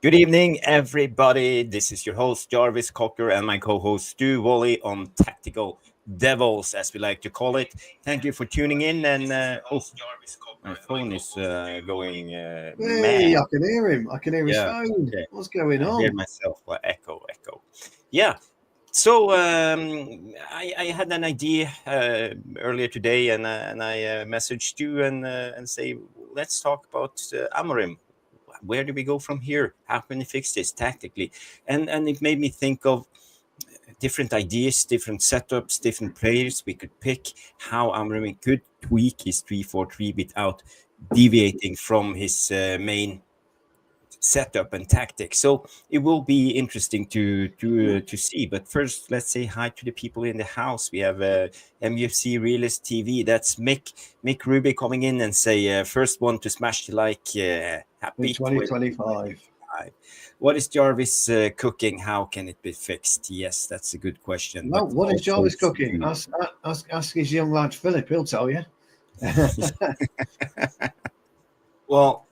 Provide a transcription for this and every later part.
Good evening, everybody. This is your host, Jarvis Cocker, and my co-host, Stu Woolley on Tactical Devils, as we like to call it. Thank you for tuning in. And my phone is going Hey, mad. I can hear him. I can hear his Yeah, phone. okay. What's going I hear on? myself echo. Yeah. So I had an idea earlier today, and I messaged you and say, let's talk about Amorim. Where do we go from here? How can we fix this tactically? And it made me think of different ideas, different setups, different players we could pick. How Amorim could tweak his 3-4-3 without deviating from his main setup and tactics. So it will be interesting to see. But first, let's say hi to the people in the house. We have MUFC Realist TV. That's Mick Ruby coming in and say first one to smash the like. Happy In 2025. What is Jarvis cooking? How can it be fixed? Yes, that's a good question. No, But what is also Jarvis cooking? Ask his young lad Philip. He'll tell you. Well,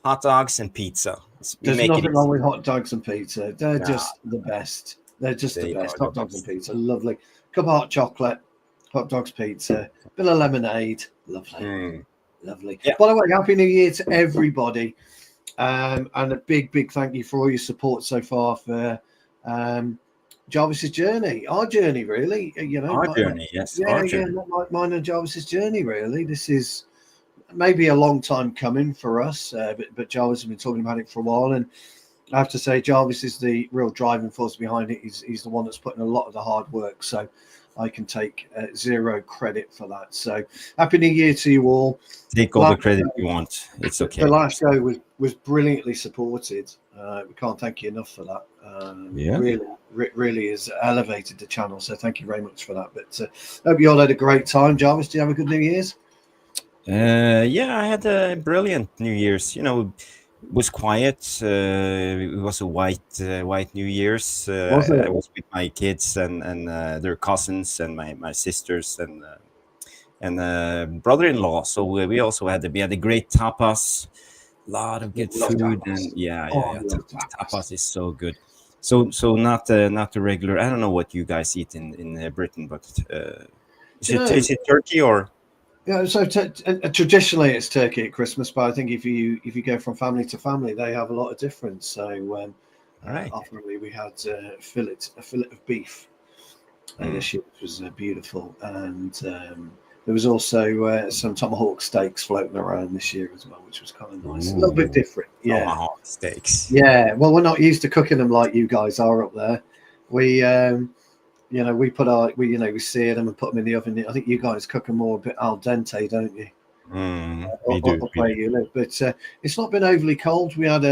hot dogs and pizza. There's nothing wrong with hot dogs and pizza. They're just the best. They're just the They best. are the Hot dogs and best. pizza, lovely. Cup of hot chocolate, hot dogs, pizza, bit of lemonade, lovely, lovely. Yeah. By the way, happy New Year to everybody, and a big thank you for all your support so far for Jarvis's journey, our journey, really. You know, Our journey, yes. yeah, Our yeah, journey. mine and Jarvis's journey, really. This is maybe a long time coming for us, but Jarvis has been talking about it for a while, and I have to say Jarvis is the real driving force behind it. He's the one that's putting a lot of the hard work, so I can take zero credit for that. So happy New Year to you all. Take all the credit you want. It's okay. The last show was brilliantly supported. We can't thank you enough for that. Yeah. Really has elevated the channel, so thank you very much for that. But hope you all had a great time. Jarvis, do you have a good New Year's? Yeah, I had a brilliant New Year's. You know, it was quiet. It was a white New Year's. Was it? I was with my kids and their cousins and my sisters and brother-in-law. So we also had a great tapas, a lot of good Love food, tapas. and yeah. Love tapas. Tapas is so good. So not the regular. I don't know what you guys eat in Britain, but is it turkey or? Yeah, so traditionally it's turkey at Christmas, but I think if you go from family to family, they have a lot of difference. So Right. ultimately we had a fillet of beef this year, which was beautiful, and there was also some tomahawk steaks floating around this year as well, which was kind of nice. A little bit different. Yeah, Tomahawk steaks. yeah. Well, we're not used to cooking them like you guys are up there. We we put we sear them and put them in the oven. I think you guys cook them more a bit al dente, don't you? We do. Where you live, but it's not been overly cold. We had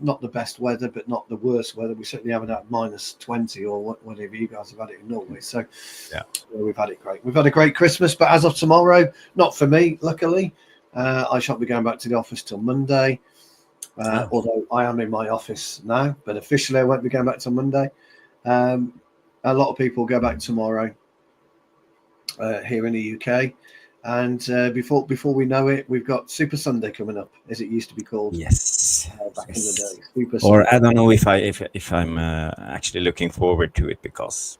not the best weather, but not the worst weather. We certainly haven't had -20 or whatever you guys have had it in Norway. So yeah, we've had it great. We've had a great Christmas, but as of tomorrow, not for me, luckily. I shan't be going back to the office till Monday. Although I am in my office now, but officially I won't be going back till Monday. A lot of people go back tomorrow here in the UK, and before we know it, we've got Super Sunday coming up, as it used to be called. Yes, back in the day. Super or Sunday. I don't know if I'm actually looking forward to it, because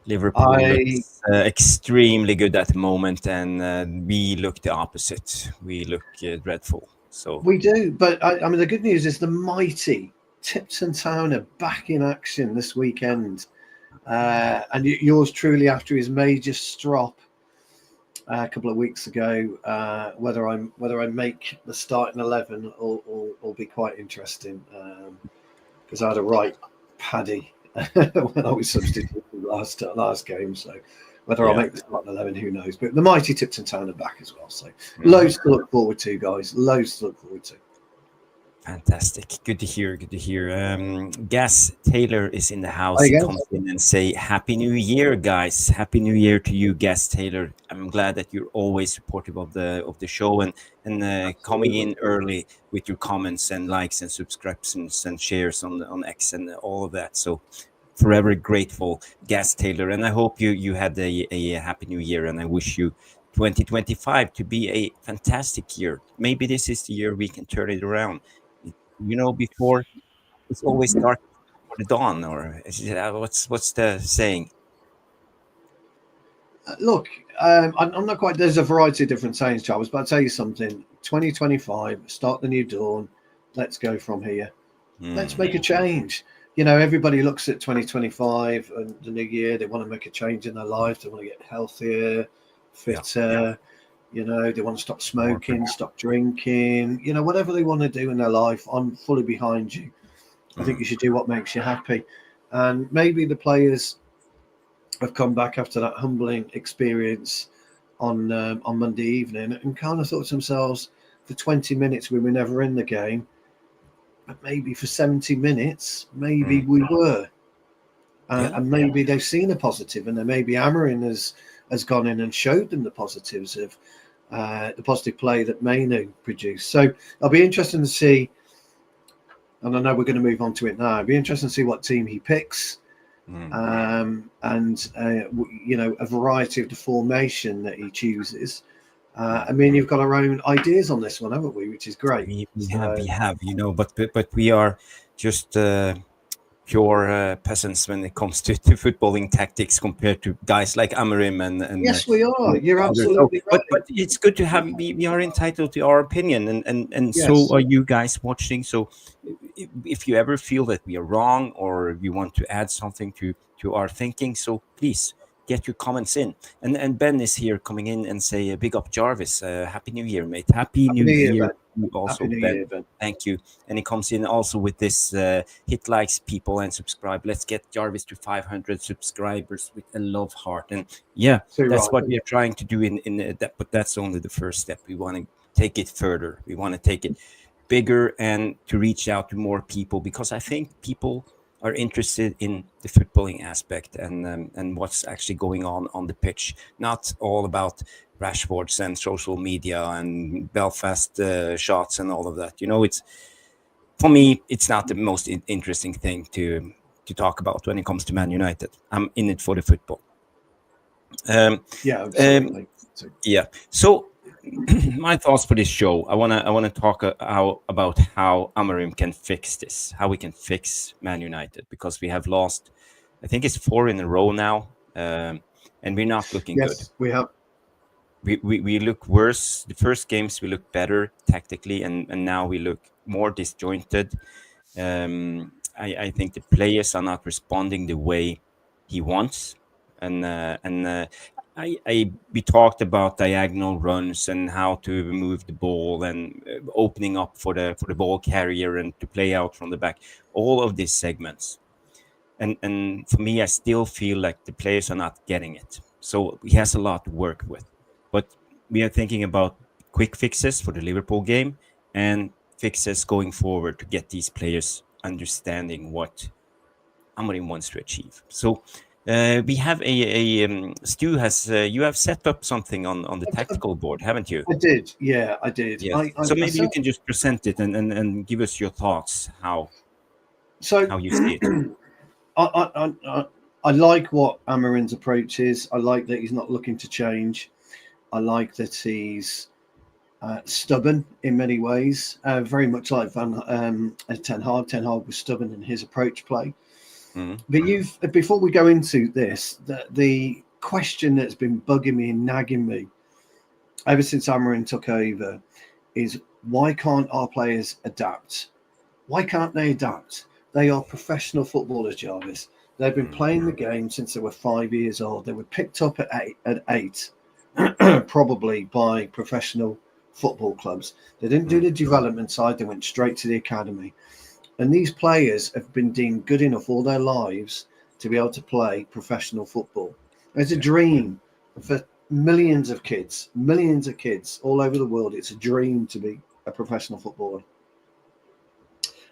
Liverpool looks extremely good at the moment, and we look the opposite. We look dreadful. So we do, but I mean the good news is the mighty Tipton Town are back in action this weekend. And yours truly, after his major strop a couple of weeks ago, whether I make the starting 11 will be quite interesting, because I had a right paddy when I was substituted last game. So whether I'll make the starting 11, who knows? But the mighty Tipton Town are back as well. So loads to look forward to, guys. Loads to look forward to. Fantastic. Good to hear. Gas Taylor is in the house. He comes in and say, Happy New Year, guys. Happy New Year to you, Gas Taylor. I'm glad that you're always supportive of the show and coming in early with your comments and likes and subscriptions and shares on X and all of that. So forever grateful, Gas Taylor. And I hope you had a happy new year, and I wish you 2025 to be a fantastic year. Maybe this is the year we can turn it around. before it's always dark for the dawn, or what's the saying? Look, I'm not quite. There's a variety of different sayings, Jarvis, but I'll tell you something. 2025, start the new dawn. Let's go from here. Let's make a change. Everybody looks at 2025 and the new year. They want to make a change in their life. They want to get healthier, fitter. They want to stop smoking, stop drinking. Whatever they want to do in their life, I'm fully behind you. I think you should do what makes you happy. And maybe the players have come back after that humbling experience on Monday evening and kind of thought to themselves, for 20 minutes we were never in the game, but maybe for 70 minutes, maybe we were. And maybe they've seen a positive, and then maybe Amorim has gone in and showed them the positives of the positive play that Mainu produced. So I'll be interested to see, and I know we're going to move on to it now, I'll be interested to see what team he picks. And a variety of the formation that he chooses. You've got our own ideas on this one, haven't we? Which is great. We have, but we are just pure peasants when it comes to footballing tactics compared to guys like Amorim and yes, we are. You're absolutely right. But it's good to have. We are entitled to our opinion, and Yes. So are you guys watching. So if you ever feel that we are wrong or you want to add something to our thinking, so please get your comments in. And Ben is here coming in and say a big up Jarvis. Happy New Year, mate. Happy New Year. Also, Happy New Ben. Year, Ben. Thank you. And he comes in also with this hit likes people and subscribe. Let's get Jarvis to 500 subscribers with a love heart. And that's what we are trying to do in that. But that's only the first step. We want to take it further. We want to take it bigger and to reach out to more people, because I think people are interested in the footballing aspect and what's actually going on the pitch. Not all about Rashfords and social media and Belfast shots and all of that. It's, for me, it's not the most interesting thing to talk about when it comes to Man United. I'm in it for the football. Absolutely. So my thoughts for this show. I wanna talk about how Amorim can fix this, how we can fix Man United, because we have lost, I think it's 4 in a row now, and we're not looking good. Yes, we have. We look worse. The first games we looked better tactically, and now we look more disjointed. I think the players are not responding the way he wants, we talked about diagonal runs and how to move the ball and opening up for the ball carrier and to play out from the back. All of these segments, and for me, I still feel like the players are not getting it. So he has a lot to work with. But we are thinking about quick fixes for the Liverpool game and fixes going forward to get these players understanding what Amorim wants to achieve. So we have Stu has you have set up something on the tactical board, haven't you? I did. Yeah, I did. Yes. So maybe you can just present it and give us your thoughts how you see it. I like what Amorim's approach is. I like that he's not looking to change. I like that he's stubborn in many ways, very much like Ten Hag. Ten Hag was stubborn in his approach play. But before we go into this, the question that's been bugging me and nagging me ever since Amorim took over is, why can't our players adapt? Why can't they adapt? They are professional footballers, Jarvis. They've been playing the game since they were 5 years old. They were picked up at eight, probably by professional football clubs. They didn't do the development side. They went straight to the academy. And these players have been deemed good enough all their lives to be able to play professional football. It's a dream for millions of kids all over the world. It's a dream to be a professional footballer.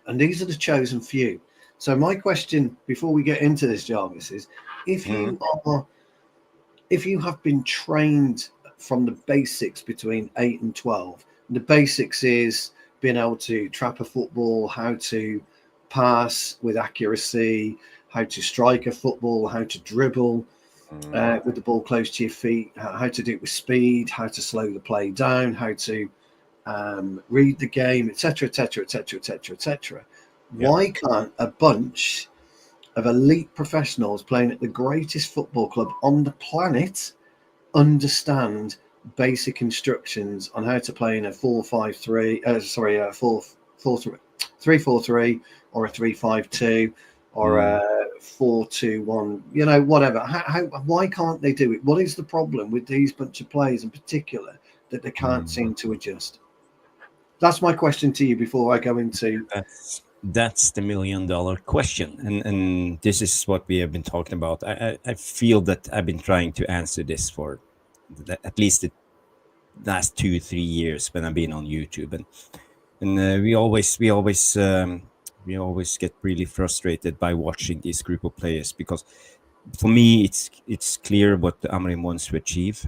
And these are the chosen few. So my question before we get into this, Jarvis, is if you have been trained from the basics between 8 and 12, the basics is being able to trap a football, how to pass with accuracy, how to strike a football, how to dribble with the ball close to your feet, how to do it with speed, how to slow the play down, how to read the game, etc., etc., etc., etc., etc. Yeah. Why can't a bunch of elite professionals playing at the greatest football club on the planet understand basic instructions on how to play in a 4-5-3, a 3-4-3, or a 3-5-2, or a 4-2-1, whatever. Why can't they do it? What is the problem with these bunch of players in particular that they can't seem to adjust? That's my question to you before I go into. That's the $1 million question, and this is what we have been talking about. I feel that I've been trying to answer this for at least the last 2-3 years when I've been on YouTube, and we always get really frustrated by watching this group of players, because for me it's clear what Amorim wants to achieve.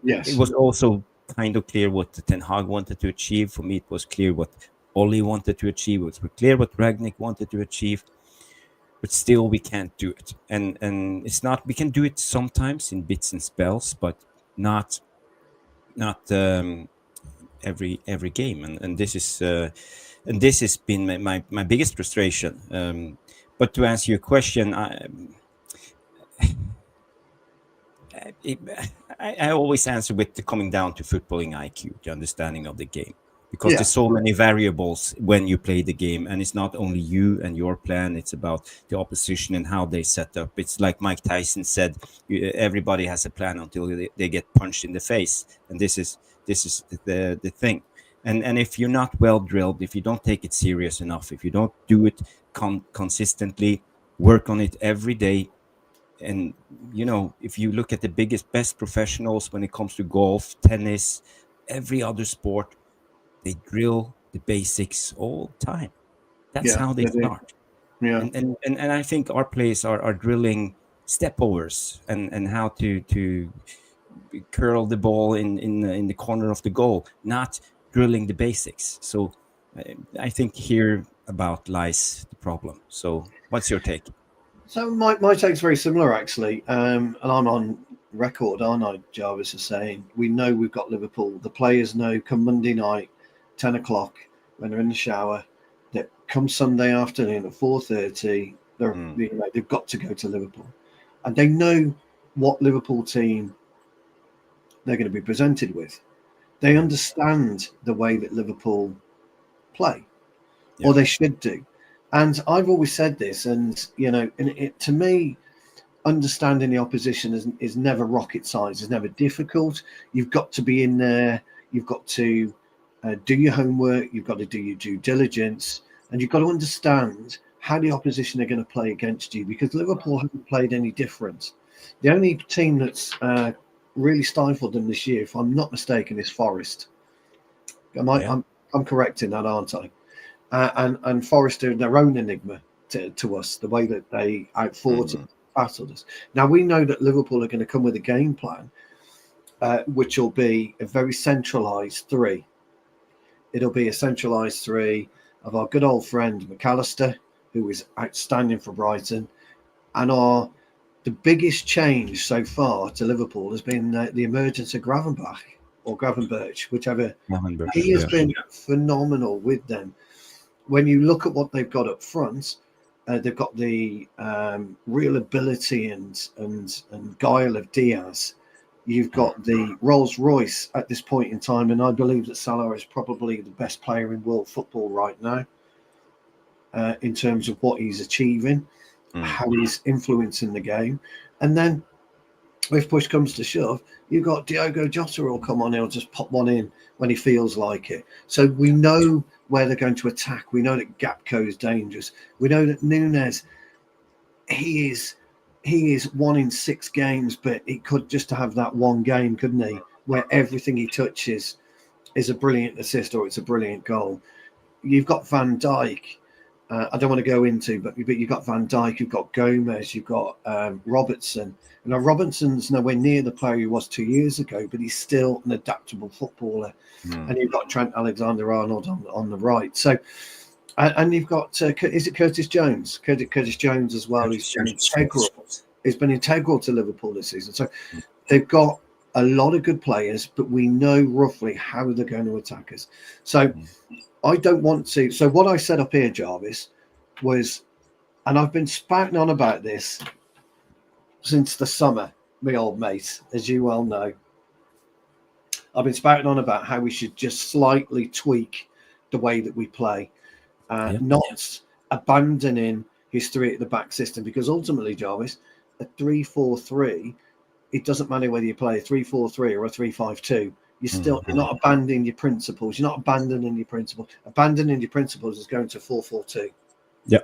Yes. It was also kind of clear what the Ten Hag wanted to achieve. For me, it was clear what Woolley wanted to achieve. It was clear what Rangnick wanted to achieve. But still, we can't do it. And it's not. We can do it sometimes in bits and spells, but not every game. And this is and this has been my biggest frustration. But to answer your question, I always answer with the coming down to footballing IQ, the understanding of the game, because there's so many variables when you play the game, and it's not only you and your plan, it's about the opposition and how they set up. It's like Mike Tyson said, everybody has a plan until they get punched in the face, and this is the thing. And if you're not well drilled, if you don't take it serious enough, if you don't do it consistently, work on it every day. And if you look at the best professionals when it comes to golf, tennis, every other sport, they drill the basics all the time. That's how they start. And I think our players are drilling step overs and how to curl the ball in the corner of the goal, not drilling the basics. So I think here about lies the problem. So what's your take? So my take's very similar, actually. And I'm on record, aren't I, Jarvis, is saying we know we've got Liverpool. The players know come Monday night, 10 o'clock, when they're in the shower, that come Sunday afternoon at 4:30, they've got to go to Liverpool. And they know what Liverpool team they're going to be presented with. They understand the way that Liverpool play, or they should do. And I've always said this, and to me, understanding the opposition is never rocket science. It's never difficult. You've got to be in there. You've got to do your homework. You've got to do your due diligence, and you've got to understand how the opposition are going to play against you, because Liverpool haven't played any different. The only team that's really stifled them this year, if I'm not mistaken, is Forest. I'm correct in that, aren't I? And Forest are their own enigma to us, the way that they outfought and battled us. Now, we know that Liverpool are going to come with a game plan, which will be a very centralised three. It'll be a centralised three of our good old friend McAllister, who is outstanding for Brighton, and the biggest change so far to Liverpool has been the emergence of Gravenberch or Gravenberch, whichever. He has been phenomenal with them. When you look at what they've got up front, they've got the real ability and guile of Diaz. You've got the Rolls Royce at this point in time, and I believe that Salah is probably the best player in world football right now in terms of what he's achieving, how he's influencing the game. And then if push comes to shove, you've got Diogo Jota will come on, he'll just pop one in when he feels like it. So we know where they're going to attack. We know that Gakpo is dangerous. We know that Nunes, he is 1 in 6 games, but he could just have that one game, couldn't he, where everything he touches is a brilliant assist or it's a brilliant goal. You've got Van Dijk. I don't want to go into, but you've got Van Dijk, you've got Gomez, you've got Robertson. Now, Robertson's nowhere near the player he was 2 years ago, but he's still an adaptable footballer. And you've got Trent Alexander-Arnold on the right. So, and you've got, is it Curtis Jones? Curtis Jones as well. He's been integral to Liverpool this season. So they've got a lot of good players, but we know roughly how they're going to attack us. So I don't want to. So what I set up here, Jarvis, was, and I've been spouting on about this since the summer, my old mate, as you well know. I've been spouting on about how we should just slightly tweak the way that we play, not abandoning his 3 at the back system, because ultimately, Jarvis, a 3-4-3, it doesn't matter whether you play a 3-4-3 or a 3-5-2. You're not abandoning your principles. You're not abandoning your principles. Abandoning your principles is going to 4-4-2. Yeah.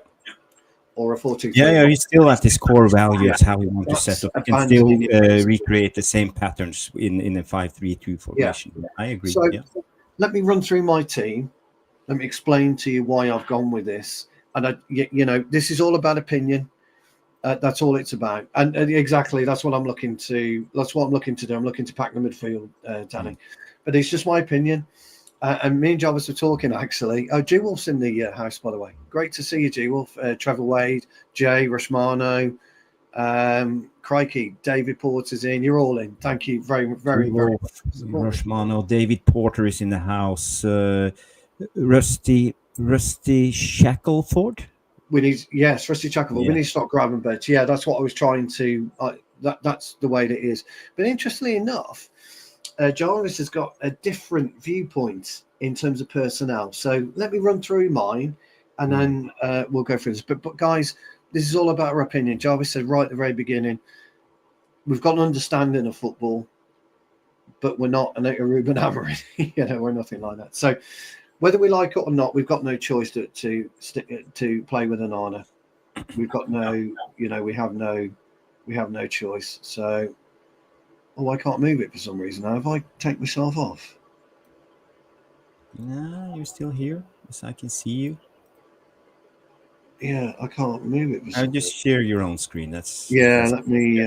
Or a 4-2-3. Yeah, you still have this core value. It's how we want to set up. You can still recreate the same patterns in a 5-3-2 formation. Yeah. I agree. So let me run through my team. Let me explain to you why I've gone with this. And this is all about opinion. That's all it's about. And exactly, that's what I'm looking to. That's what I'm looking to do. I'm looking to pack the midfield, Danny. But it's just my opinion. And me and Jarvis were talking, actually. Oh, G-Wolf's in the house, by the way. Great to see you, G-Wolf. Trevor Wade, Jay, Rashmano, crikey, David Porter's in. You're all in. Thank you very, very, very much. Rashmano, David Porter is in the house. Rusty Shackleford. Rusty Shackleford. We need to stop grabbing beds. Yeah, that's what I was trying to. That's the way that it is. But interestingly enough, Jarvis has got a different viewpoint in terms of personnel. So let me run through mine, and then we'll go through this. But guys, this is all about our opinion. Jarvis said right at the very beginning, we've got an understanding of football, but we're not a Ruben Amorim. We're nothing like that. So whether we like it or not, we've got no choice to play with Onana. We've got no, we have no choice. So. Oh, I can't move it for some reason. Have I take myself off? No, you're still here. Yes, I can see you. Yeah, I can't move it. I'll just share your own screen. That's let me.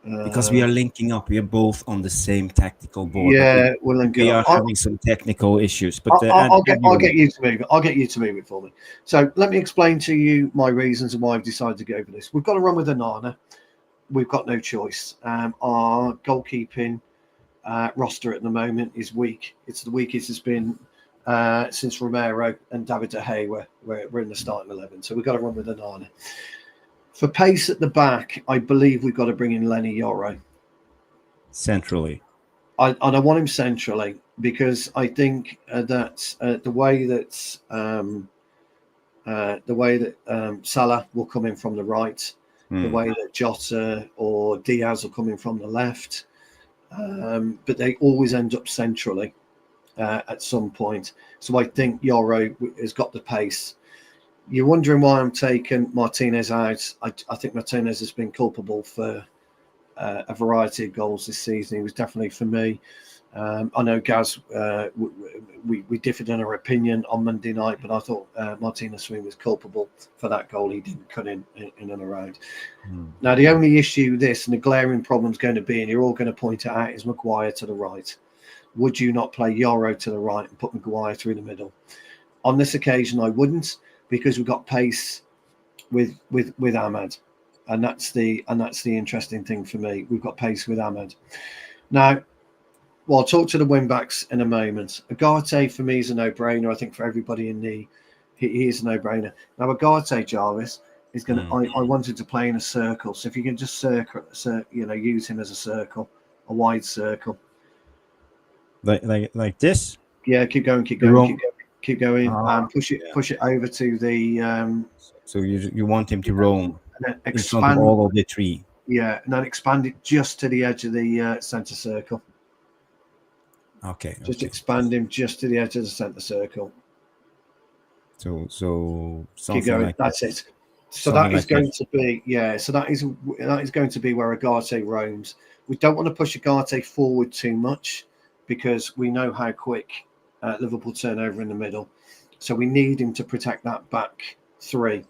Because we are linking up. We are both on the same tactical board. Yeah, we'll link we up. are having some technical issues, but I'll get you to move it. I'll get you to move it for me. So let me explain to you my reasons and why I've decided to go for this. We've got to run with Onana. We've got no choice. Our goalkeeping roster at the moment is weak. It's the weakest it's been since Romero and David De Gea we're in the starting 11. So we've got to run with Onana. For pace at the back, I believe we've got to bring in Lenny Yoro. Centrally. I want him centrally because I think that the way that Salah will come in from the right, the way that Jota or Diaz will come in from the left, but they always end up centrally at some point. So I think Yoro has got the pace. You're wondering why I'm taking Martinez out. I think Martinez has been culpable for a variety of goals this season. He was definitely, for me. I know Gaz, we differed in our opinion on Monday night, but I thought Martinez was culpable for that goal he didn't cut in and around. Now, the only issue with this and the glaring problem is going to be, and you're all going to point it out, is Maguire to the right. Would you not play Yoro to the right and put Maguire through the middle? On this occasion, I wouldn't, because we've got pace with Ahmad, and that's the interesting thing for me. We've got pace with Ahmad. Now, well, I'll talk to the Wingbacks in a moment. Agate for me is a no-brainer. I think for everybody he is a no-brainer. Now, Agate, Jarvis, is going to. I wanted to play in a circle, so if you can just use him as a circle, a wide circle, like this. Yeah, keep going. And push it over to the. So you want him to roam and in front of all of the three. Yeah, and then expand it just to the edge of the centre circle. Okay. Just expand him just to the edge of the centre circle. So keep going. like That's it. So that is going to be So that is going to be where Agate roams. We don't want to push Agate forward too much because we know how quick Liverpool turn over in the middle. So we need him to protect that back three.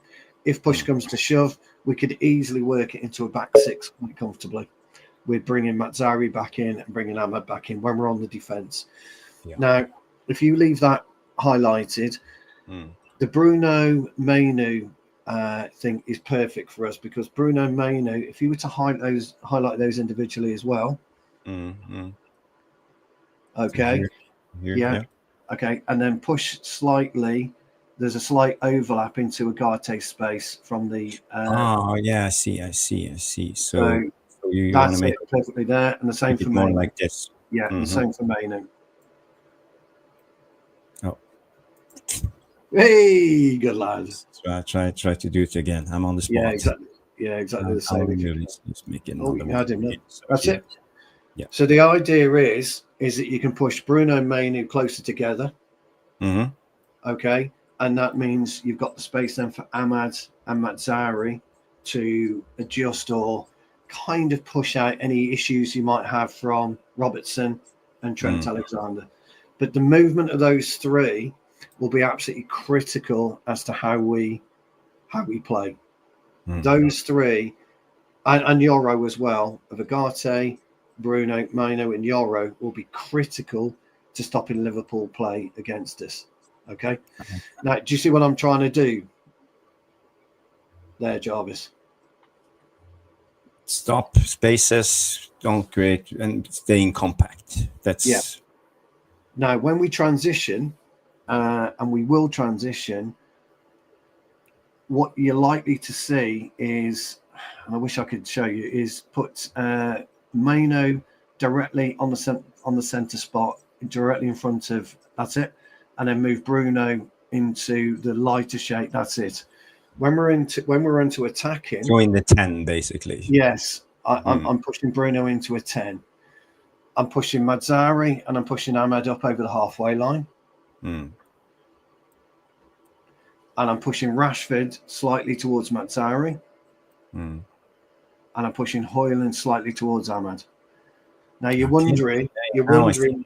If push comes to shove, we could easily work it into a back six quite comfortably. We're bringing Mazzari back in and bringing Ahmad back in when we're on the defence. Yeah. Now, if you leave that highlighted, the Bruno Mainu thing is perfect for us, because Bruno Maino, if you were to highlight those individually as well, okay, here. Okay, and then push slightly. There's a slight overlap into Ugarte space from the. I see. So you want that's to make it perfectly there, and the same for more Maino. like this. Yeah, the same for Maino. Oh. Hey, good lad. So I try to do it again. I'm on the spot. Yeah, exactly the same. Let's make it Oh, another had him there. That's it. Yeah. So the idea is that you can push Bruno and Mainu closer together. Okay, and that means you've got the space then for Ahmad and Mazzari to adjust or kind of push out any issues you might have from Robertson and Trent Alexander. But the movement of those three will be absolutely critical as to how we play. Those three, and Yoro as well, of Ugarte, Bruno, Maino, and Yoro will be critical to stopping Liverpool play against us. Okay. Now, do you see what I'm trying to do there, Jarvis? Stop spaces, don't create, and staying compact. That's Now, when we transition, and we will transition, what you're likely to see is, and I wish I could show you, is put Maino directly on the center spot, directly in front of, that's it, and then move Bruno into the lighter shape. That's it. When we're into attacking, so in the 10 basically. Yes, I'm pushing Bruno into a 10. I'm pushing Mazzari and I'm pushing Ahmad up over the halfway line. And I'm pushing Rashford slightly towards Mazzari. And I'm pushing Højlund slightly towards Ahmad. Now you're wondering. You want to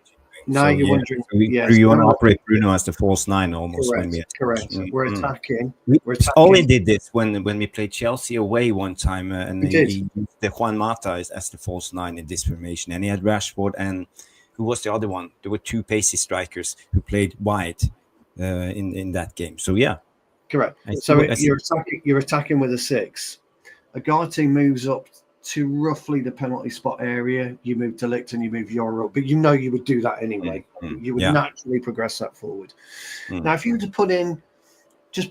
operate Bruno as the false 9 almost. Correct. We're attacking. Owen did this when we played Chelsea away one time, and he used the Juan Mata as the false 9 in this formation, and he had Rashford and who was the other one? There were two pacey strikers who played wide in that game. So yeah, correct. So you're attacking with a 6. Ugarte moves up to roughly the penalty spot area. You move De Ligt and you move Yoro, but you would do that anyway. You would naturally progress that forward. Now, if you were to put in 2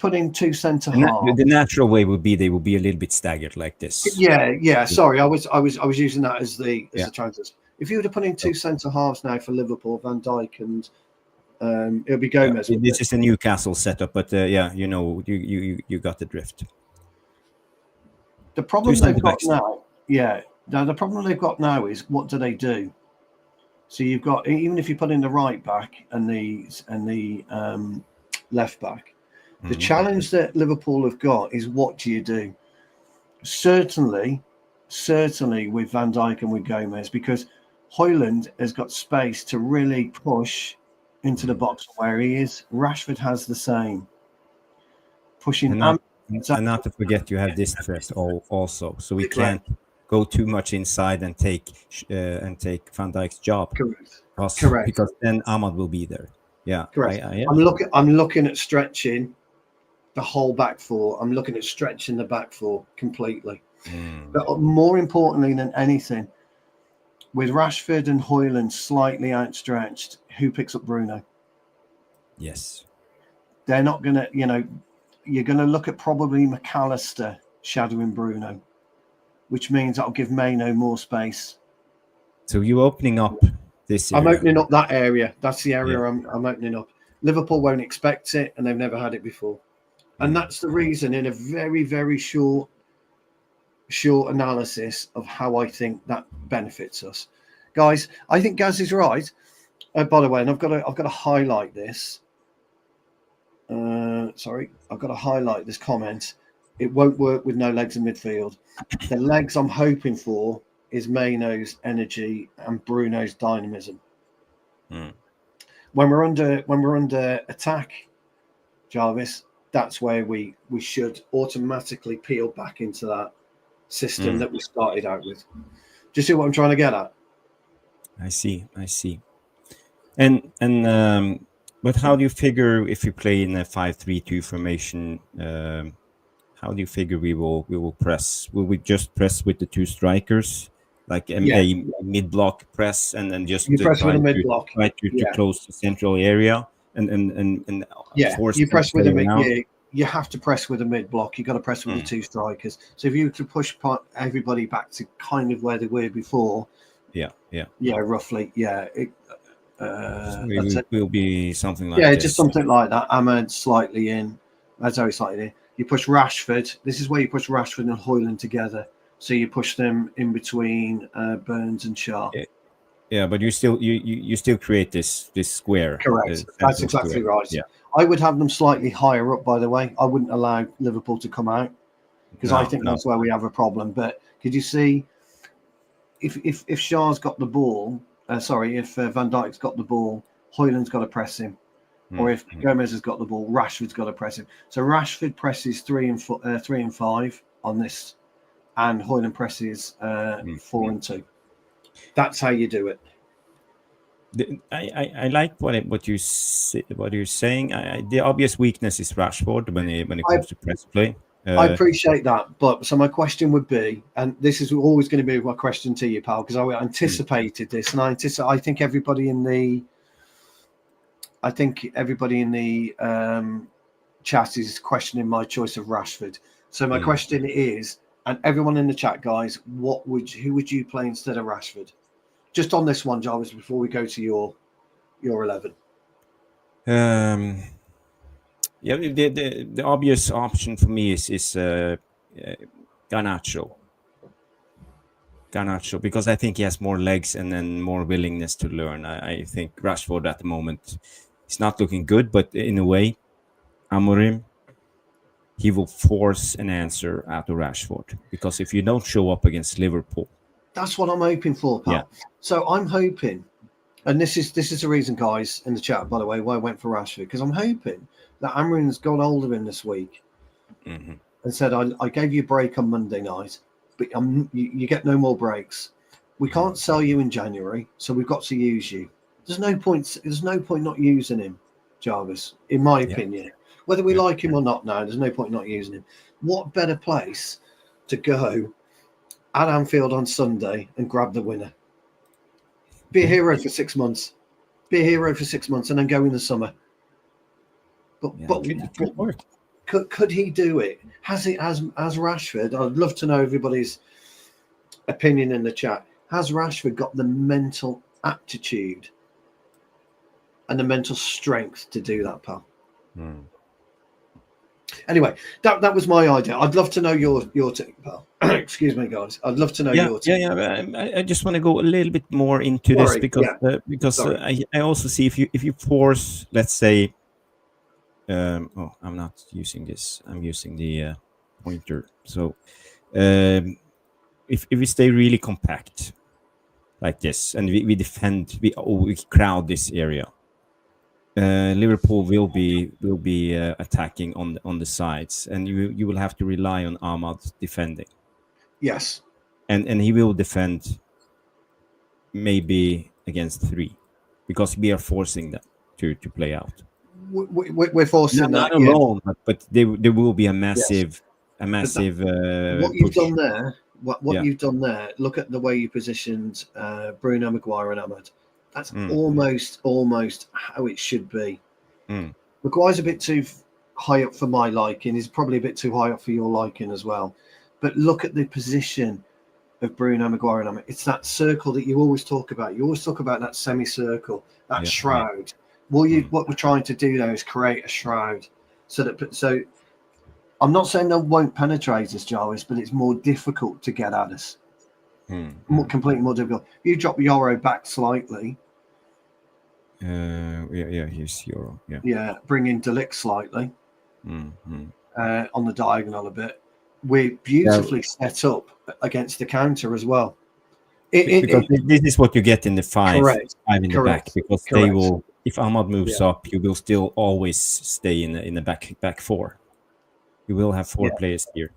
centre halves, the natural way would be they would be a little bit staggered like this. Yeah. Sorry, I was using that as the transition. If you were to put in 2 centre halves now for Liverpool, Van Dijk and it'll be Gomez. This is a Newcastle setup, but you got the drift. The problem they've got now. Yeah. Now the problem they've got now is, what do? So you've got, even if you put in the right back and the left back, the challenge that Liverpool have got is, what do you do? Certainly with Van Dijk and with Gomez, because Højlund has got space to really push into the box where he is. Rashford has the same. Pushing. And not to forget, you have this threat also, so we can't go too much inside and take Van Dijk's job. Correct. Because then Ahmad will be there. Yeah, correct. I'm looking at stretching the whole back four. I'm looking at stretching the back four completely. But more importantly than anything, with Rashford and Højlund slightly outstretched, who picks up Bruno? Yes, they're not gonna. You're going to look at probably McAllister shadowing Bruno, which means that'll give Maino more space. So you're opening up this area. I'm opening up that area. That's the area I'm opening up. Liverpool won't expect it, and they've never had it before. And that's the reason, in a very, very short analysis of how I think that benefits us. Guys, I think Gaz is right. By the way, and I've got to highlight this. I've got to highlight this comment. It won't work with no legs in midfield. The legs I'm hoping for is Maino's energy and Bruno's dynamism. When we're under attack, Jarvis, that's where we should automatically peel back into that system that we started out with. Do you see what I'm trying to get at? I see. And but how do you figure if you play in a 5-3-2 formation how do you figure we will press? Will we just press with the two strikers, like Yeah, a mid block press, and then just you press with try a mid to block. to Yeah, close the central area and yeah. force You them press to with play a mid. around? Yeah, you have to press with a mid block. You got to press with the two strikers. So if you were to push everybody back to kind of where they were before, Yeah, yeah. yeah, roughly, yeah. So That's it it. will be something like Yeah, just this. something like that. Ahmed slightly in. That's slightly in. You push Rashford. This is where you push Rashford and Hoyland together. So you push them in between Burns and Shaw. Yeah, yeah, but you still create this square, Correct. That's central exactly square. right. Yeah. I would have them slightly higher up, by the way. I wouldn't allow Liverpool to come out because I No, think no. that's where we have a problem. But could you see if Shaw's got the ball, if Van Dijk's got the ball, Hoyland's got to press him. Or if Gomez has got the ball, Rashford's got to press him. So Rashford presses 3 and 5 on this, and Hoyland presses 4 and 2. That's how you do it. I like what you're saying. The obvious weakness is Rashford when it comes to press play. I appreciate that, but so my question would be, and this is always going to be my question to you, pal, because I anticipated this, and I think everybody in the chat is questioning my choice of Rashford. So my question is, and everyone in the chat, guys, who would you play instead of Rashford? Just on this one, Jarvis, before we go to your 11. Yeah, the obvious option for me is Garnacho. Garnacho, because I think he has more legs and then more willingness to learn. I think Rashford at the moment is not looking good, but in a way, Amorim, he will force an answer out of Rashford, because if you don't show up against Liverpool, that's what I'm hoping for, pal. Yeah. So I'm hoping, and this is the reason, guys, in the chat, by the way, why I went for Rashford, because I'm hoping that Amorim's got hold of him this week and said, I gave you a break on Monday night, but you get no more breaks. We can't sell you in January, so we've got to use you. There's no point not using him, Jarvis, in my opinion. Whether we like him or not now, there's no point not using him. What better place to go at Anfield on Sunday and grab the winner? Be a hero for 6 months. Be a hero for 6 months and then go in the summer. But could he do it? Has Rashford? I'd love to know everybody's opinion in the chat. Has Rashford got the mental aptitude and the mental strength to do that, pal? Anyway, that was my idea. I'd love to know your take, pal. Excuse me, guys. I'd love to know your take. I just want to go a little bit more into this because I also see if you force, let's say, I'm not using this. I'm using the pointer. So if we stay really compact like this and we defend, we crowd this area, Liverpool will be attacking on the sides, and you will have to rely on Ahmad defending. Yes, and he will defend maybe against 3, because we are forcing them to play out. We're forcing not that. alone, but there will be a massive what you've push. done there. What you've done there. Look at the way you positioned Bruno, Maguire, and Ahmad. That's almost how it should be. Maguire's a bit too high up for my liking. He's probably a bit too high up for your liking as well. But look at the position of Bruno, Maguire, and Ahmad. It's that circle that you always talk about. You always talk about that semicircle, that shroud. What we're trying to do there is create a shroud, so I'm not saying they won't penetrate us, Jarvis, but it's more difficult to get at us. Completely more difficult. If you drop Yoro back slightly. Here's Euro. Bring in Delict slightly on the diagonal a bit. We're beautifully set up against the counter as well. Because this is what you get in the five in the back. Because they will, if Ahmad moves up, you will still always stay in the back 4. You will have 4 players here.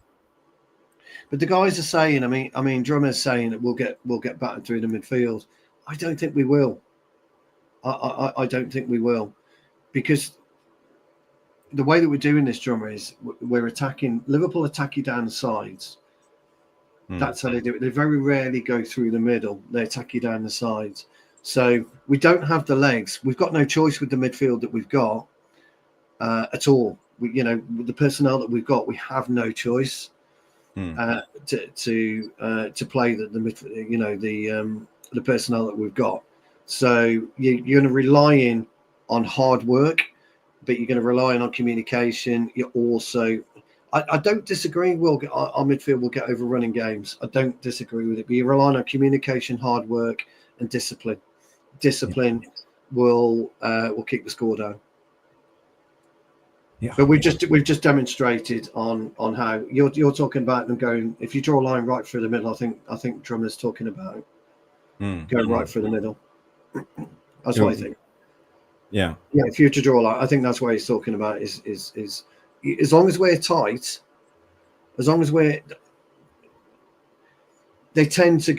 But the guys are saying, I mean, Drummer's saying that we'll get battered through the midfield. I don't think we will. I don't think we will, because the way that we're doing this, drummer, is we're attacking. Liverpool attack you down the sides. That's how they do it. They very rarely go through the middle. They attack you down the sides. So we don't have the legs. We've got no choice with the midfield that we've got at all. With the personnel that we've got, we have no choice to play the personnel that we've got. So you're going to rely on hard work, but you're going to rely on communication. You're also, I don't disagree. Our midfield will get overrun in games. I don't disagree with it. But you rely on communication, hard work, and discipline. Discipline will keep the score down. Yeah. But we've just demonstrated on how you're talking about them going. If you draw a line right through the middle, I think Drummer's talking about going right through the middle. That's what I think. Yeah. Yeah. If you were to draw a line, I think that's what he's talking about. Is as long as we're tight, as long as they do tend to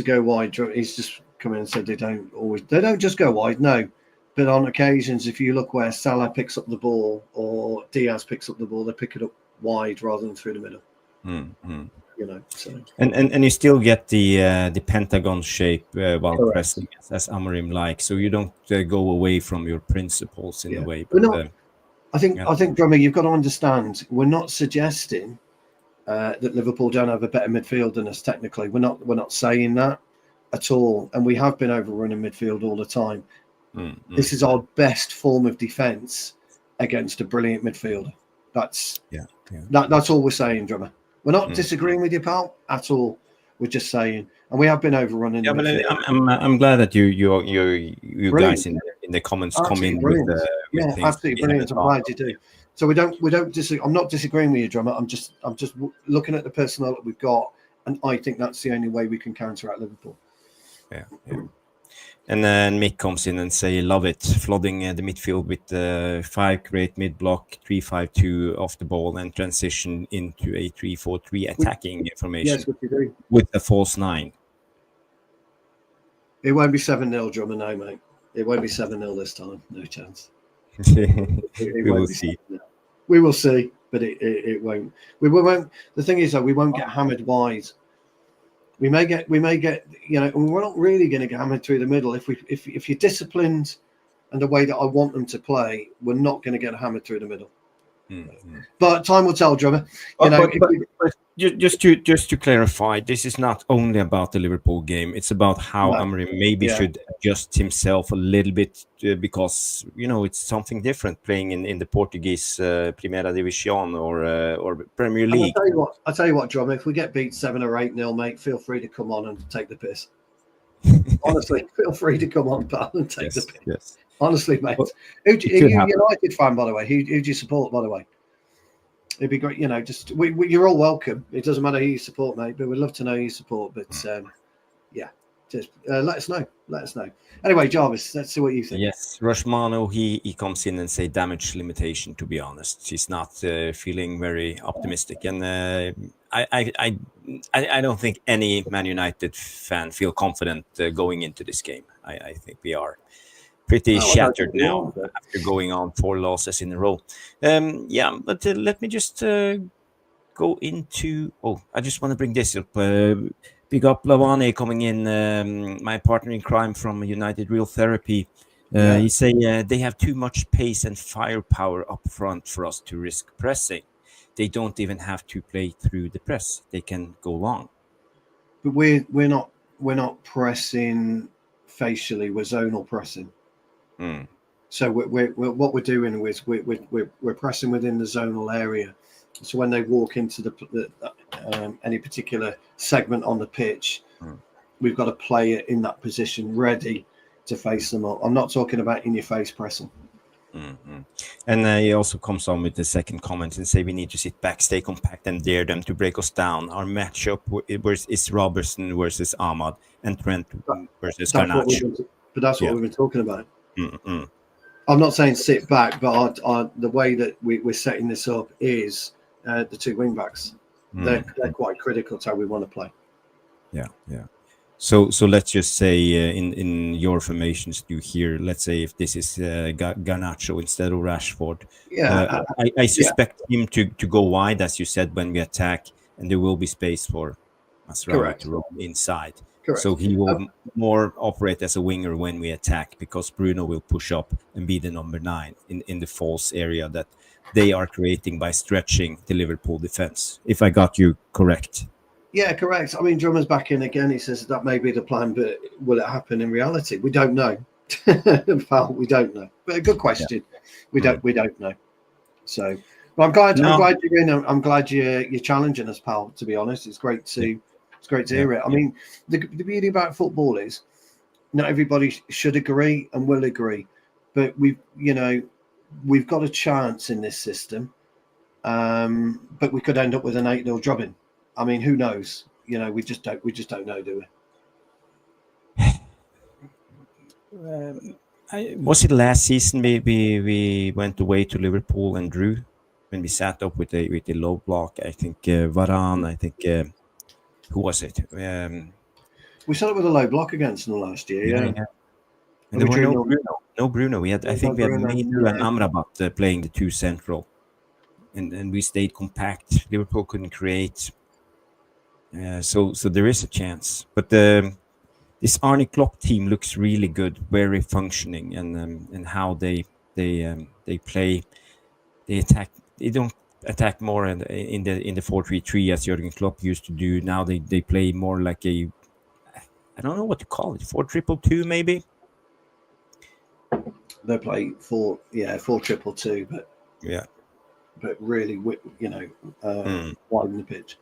go wide. He's just come in and said they don't just go wide. No. But on occasions, if you look where Salah picks up the ball or Diaz picks up the ball, they pick it up wide rather than through the middle. So. And you still get the pentagon shape while pressing as Amorim likes. So you don't go away from your principles in a way. But, I think, Drummer, you've got to understand, we're not suggesting that Liverpool don't have a better midfield than us technically. We're not saying that at all. And we have been overrunning midfield all the time. This is our best form of defence against a brilliant midfielder. That's all we're saying, Drummer. We're not disagreeing with you, pal, at all. We're just saying, and we have been overrunning. Yeah, but I'm glad that you guys in the comments absolutely come in with absolutely brilliant. I'm glad you do. So we don't disagree. I'm not disagreeing with you, Drummer. I'm just looking at the personnel that we've got, and I think that's the only way we can counteract Liverpool. Yeah. And then Mick comes in and say, love it, flooding the midfield with 5 great mid-block, 3-5-2 off the ball and transition into a 3-4-3 attacking formation. Yes, what you do. With a false 9. It won't be 7-0, Drummer, no, mate. It won't be 7-0 this time. No chance. We will see. We will see, but it won't. We won't. The thing is, though, we won't get hammered wide. We may get, we're not really going to get hammered through the middle. If you're disciplined and the way that I want them to play, we're not going to get hammered through the middle. But time will tell, Drummer. Just to clarify, this is not only about the Liverpool game. It's about how Amorim maybe should adjust himself a little bit because it's something different playing in the Portuguese Primera División or Premier League. I'll tell you what, Drummer. If we get beat 7 or 8-0, mate, feel free to come on and take the piss. Honestly, feel free to come on, pal, and take the piss. Yes. Honestly, mate. Are you a United fan, by the way? Who do you support, by the way? It'd be great, you're all welcome. It doesn't matter who you support, mate, but we'd love to know who you support. But just let us know. Let us know. Anyway, Jarvis, let's see what you think. Yes, Rushmano, he comes in and say damage limitation. To be honest, he's not feeling very optimistic, and I don't think any Man United fan feel confident going into this game. I think we are pretty shattered now after going on 4 losses in a row. But let me just go into... I just want to bring this up. Big up Lavani coming in, my partner in crime from United Real Therapy. He's saying they have too much pace and firepower up front for us to risk pressing. They don't even have to play through the press. They can go long. But we're not pressing facially. We're zonal pressing. So what we're doing is we're pressing within the zonal area. So when they walk into any particular segment on the pitch, we've got to play it in that position, ready to face them up. I'm not talking about in your face pressing. And he also comes on with the second comment and say we need to sit back, stay compact, and dare them to break us down. Our matchup is Robertson versus Ahmad and Trent versus Garnacho. But that's what we've been talking about. I'm not saying sit back, but the way that we're setting this up is the 2 wingbacks. They're quite critical to how we want to play. Yeah. So let's just say in your formations you hear, let's say if this is Garnacho instead of Rashford, Yeah, I yeah, suspect him to go wide, as you said, when we attack, and there will be space for Masraoui correct, to roam inside. So correct. he will more operate as a winger when we attack, because Bruno will push up and be the number 9 in the false area that they are creating by stretching the Liverpool defense. If I got you correct. Yeah, correct. I mean, Drummer's back in again. He says that may be the plan, but will it happen in reality? We don't know. Pal, we don't know. But a good question. We don't know. So, but I'm glad. No. I'm glad you're in. I'm glad you're challenging us, pal. To be honest, it's great to hear it. I mean, the beauty about football is not everybody should agree and will agree, but we've got a chance in this system. But we could end up with an 8-0 drubbing. I mean, who knows? We just don't know, do we? Was it last season? We went away to Liverpool and drew when we sat up with the low block. I think Varane. I think who was it? We sat up with a low block against them last year. Yeah. And there were no Bruno. No Bruno. We had. I think we had Bruno, Mainu and Amrabat playing the two central, and we stayed compact. Liverpool couldn't create. So there is a chance, but this Arne Klopp team looks really good, very functioning, and how they play, they attack. They don't attack more in the 4-3-3 as Jurgen Klopp used to do. Now they play more like a, I don't know what to call it, 4-2-2 maybe. They play 4-2-2, but yeah, but really, widen the pitch.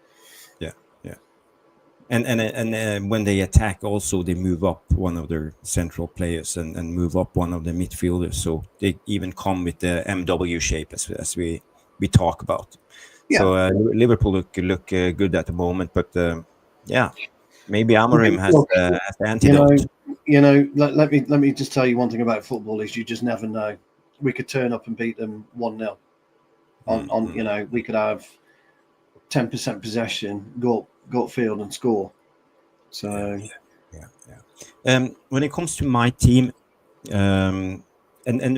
And when they attack, also they move up one of their central players and move up one of the midfielders. So they even come with the MW shape as we talk about. Yeah. So Liverpool look good at the moment, but maybe Amorim has the antidote. Let me just tell you one thing about football is you just never know. We could turn up and beat them 1-0. We could have 10% possession, go upfield and score. So when it comes to my team, and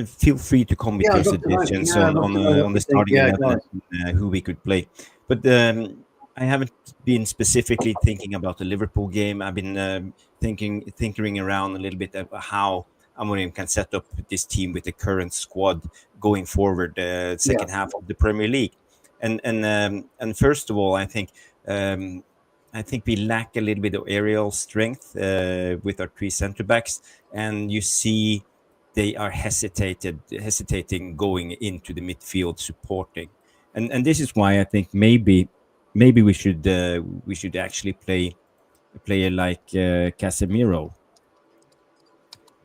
feel free to come with your suggestions on the starting 11 and who we could play. But I haven't been specifically thinking about the Liverpool game. I've been thinking around a little bit about how Amorim can set up this team with the current squad going forward, second half of the Premier League. And first of all, I think we lack a little bit of aerial strength with our 3 center backs, and you see they are hesitating going into the midfield supporting, and this is why I think maybe we should actually play a player like Casemiro.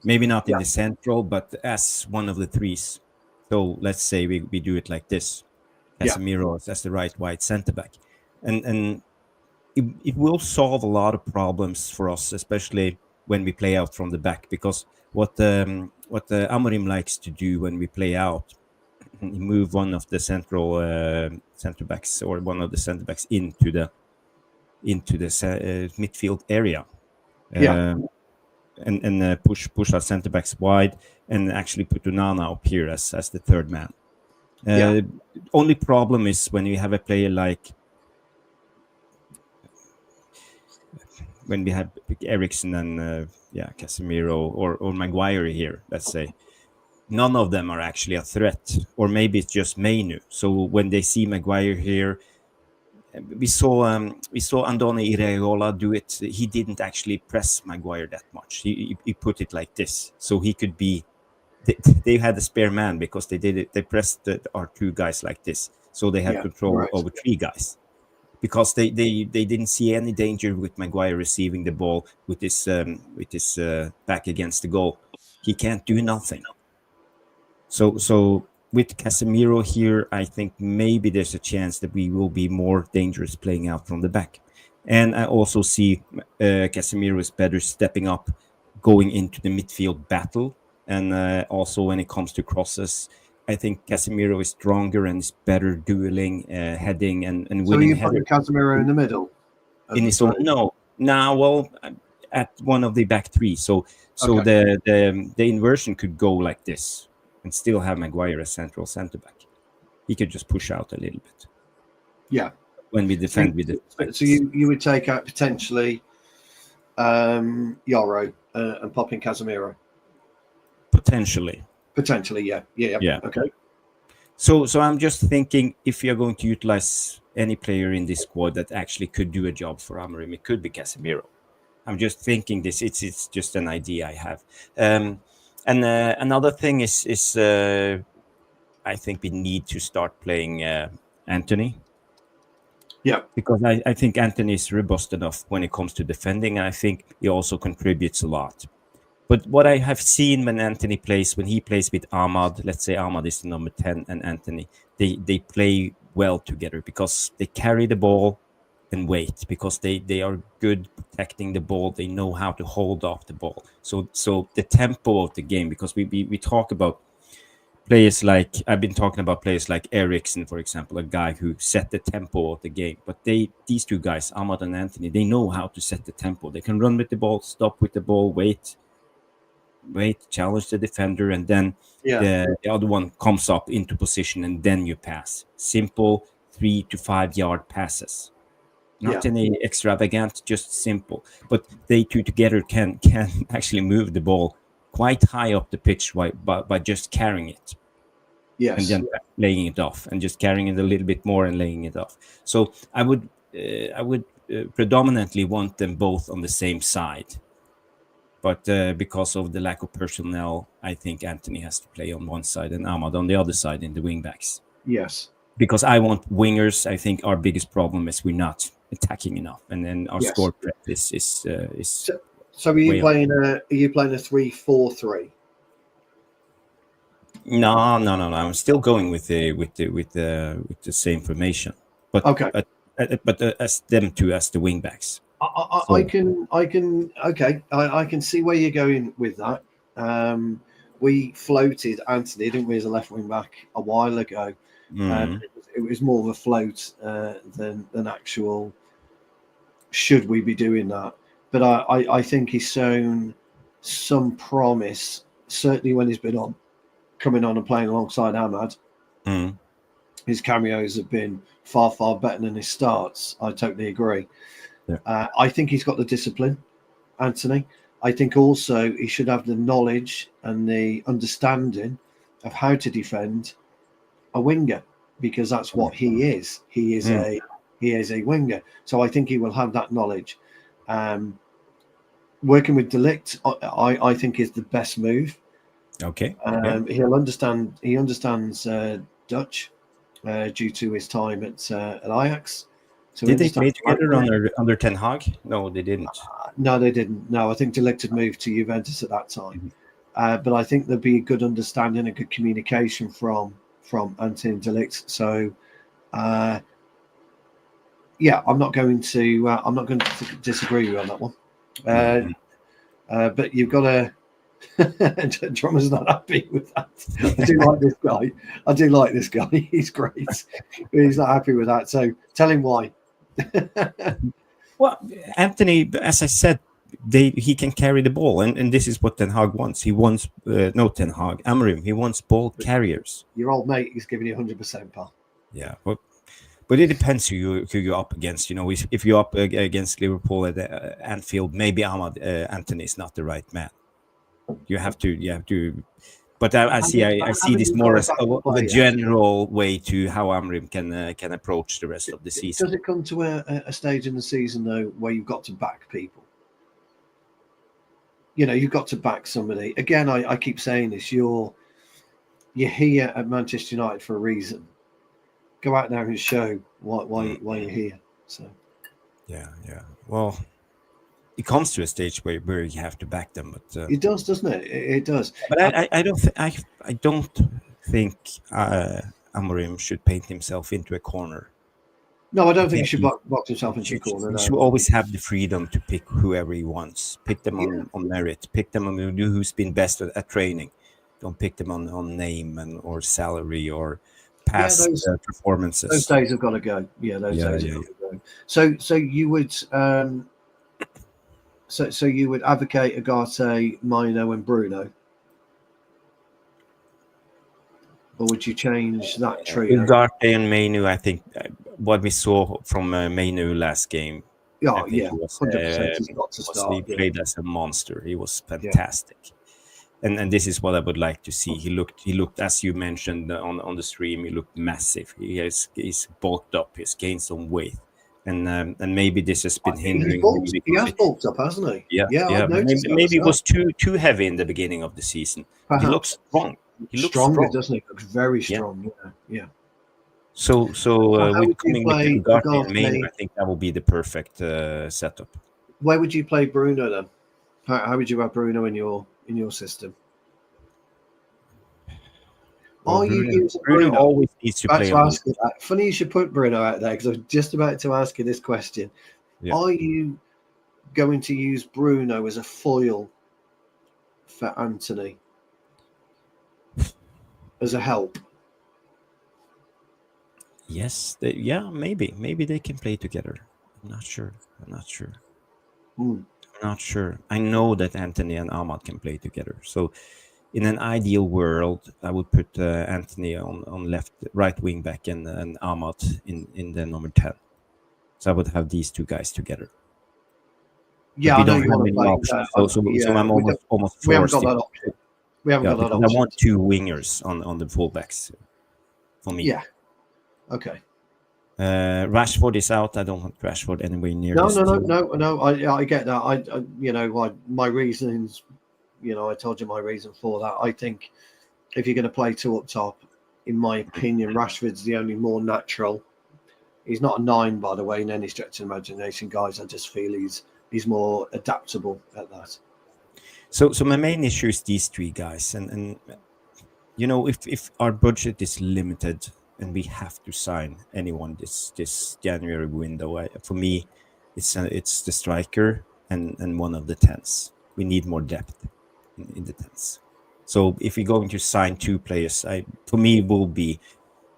Maybe not in the central, but as one of the 3s. So let's say we do it like this. Casemiro as the right wide centre back, and it will solve a lot of problems for us, especially when we play out from the back. Because what Amorim likes to do when we play out, he move one of the central centre backs or one of the centre backs into the midfield area, and push our centre backs wide, and actually put Onana up here as the third man. Only problem is when you have a player like when we have Eriksen and Casemiro or Maguire here, let's say, none of them are actually a threat, or maybe it's just Mainu. So when they see Maguire here, we saw Andoni Iraola do it. He didn't actually press Maguire that much. He put it like this, so he could be. They had a spare man because they did it. They pressed our 2 guys like this, so they had control over 3 guys. Because they didn't see any danger with Maguire receiving the ball with his back against the goal. He can't do nothing. So with Casemiro here, I think maybe there's a chance that we will be more dangerous playing out from the back. And I also see Casemiro is better stepping up, going into the midfield battle. And also when it comes to crosses, I think Casemiro is stronger and is better dueling, heading, and winning. So you put Casemiro in the middle? In his own? No. Well, at one of the back three. So the inversion could go like this and still have Maguire as central centre back. He could just push out a little bit. Yeah. When we defend with it. So you would take out potentially Yoro and pop in Casemiro? Potentially, yeah. Okay. So I'm just thinking, if you're going to utilize any player in this squad that actually could do a job for Amorim, it could be Casemiro. I'm just thinking this. It's just an idea I have. And another thing is I think we need to start playing Anthony. Yeah. Because I think Anthony is robust enough when it comes to defending, and I think he also contributes a lot. But what I have seen when Anthony plays, when he plays with Ahmad, let's say Ahmad is the number 10 and Anthony, they play well together because they carry the ball and wait, because they are good protecting the ball. They know how to hold off the ball. So the tempo of the game, because we talk about players like, I've been talking about players like Eriksen, for example, a guy who set the tempo of the game. But these two guys, Ahmad and Anthony, they know how to set the tempo. They can run with the ball, stop with the ball, wait, challenge the defender, and then the other one comes up into position, and then you pass. Simple 3 to 5 yard passes. Not any extravagant, just simple. But they two together can actually move the ball quite high up the pitch by just carrying it. Yes. And then laying it off, and just carrying it a little bit more and laying it off. So I would predominantly want them both on the same side. But because of the lack of personnel, I think Anthony has to play on one side and Ahmad on the other side in the wingbacks. Yes. Because I want wingers. I think our biggest problem is we're not attacking enough, and then our score prep is. So are you playing a 3-4-3? No. I'm still going with the same formation, but as them two as the wingbacks. I can see where you're going with that. We floated Anthony, didn't we, as a left wing back a while ago. It was more of a float than actual. Should we be doing that? But I think he's shown some promise, certainly when he's been coming on and playing alongside Ahmad. His cameos have been far, far better than his starts. I totally agree. Yeah. I think he's got the discipline, Anthony. I think also he should have the knowledge and the understanding of how to defend a winger, because that's what he is. He is a winger. So I think he will have that knowledge. Working with De Ligt, I think, is the best move. Okay. He'll understand. He understands Dutch due to his time at Ajax. So did they play together under Ten Hag? No, they didn't. No, they didn't. No, I think De Ligt had moved to Juventus at that time. But I think there'd be a good understanding and good communication from Anthony and De Ligt. So, I'm not going to disagree with you on that one. But you've got to. Drummer's not happy with that. I do like this guy. He's great. But he's not happy with that. So tell him why. Well, Anthony, as I said, he can carry the ball, and this is what Ten Hag wants. He wants Amorim. He wants ball carriers. Your old mate is giving you 100%, pal. Yeah, but it depends who you're up against. You know, if you're up against Liverpool at Anfield, maybe Anthony is not the right man. You have to. But I see this more as a general way to how Amorim can approach the rest of the season. Does it come to a stage in the season though where you've got to back people? You know, you've got to back somebody. Again, I keep saying this. You're here at Manchester United for a reason. Go out there and show why you're here. So. Yeah. Well, it comes to a stage where you have to back them, but it does, doesn't it? It does. But I don't think Amorim should paint himself into a corner. No, I don't think he should box himself into a corner. He should always have the freedom to pick whoever he wants. Pick them on merit. Pick them on who's been best at training. Don't pick them on name or salary or past performances. Those days have got to go. Yeah, those days have got to go. So you would. So you would advocate Ugarte, Mino, and Bruno, or would you change that trio? Ugarte and Mainu, I think what we saw from Mainu last game, I Oh think yeah, he was 100%. He's got to he start. played as a monster. He was Yeah. fantastic, and this is what I would like to see. He looked as you mentioned on the stream. He looked massive. He's bulked up. He's gained some weight, and maybe this has been hindering him. He has bulked up, hasn't he? Yeah. I've noticed Maybe it that was too heavy in the beginning of the season. But he looks strong. He looks stronger, strong. doesn't he? Looks very strong. Yeah. So how with would you coming with play Ugarte and Mainu, Ugarte? I think that will be the perfect setup. Where would you play Bruno then? How would you have Bruno in your system? Well, Are you using Bruno always needs to play on ask you that. Funny you should put Bruno out there, because I was just about to ask you this question. Yeah. Are you going to use Bruno as a foil for Anthony? As a help? Yes, maybe they can play together. I'm not sure. I'm not sure. I know that Anthony and Ahmad can play together. So, in an ideal world, I would put Anthony on right wing back, and Ahmad in the number 10. So I would have these two guys together. Yeah, we I know don't you have want to any play. options. So I'm almost forced. We haven't got that option. We haven't got that option. I want two wingers on the fullbacks for me. Yeah. Okay. Rashford is out. I don't want Rashford anywhere near. No. I get that. I my reasons. I told you my reason for that. I think if you're going to play two up top, in my opinion, Rashford's the only more natural. He's not a 9, by the way, in any stretch of imagination, guys. I just feel he's more adaptable at that. So my main issue is these three guys, and if our budget is limited and we have to sign anyone this January window, for me, it's the striker and one of the 10s. We need more depth in the 10s. So if we're going to sign two players, for me, it will be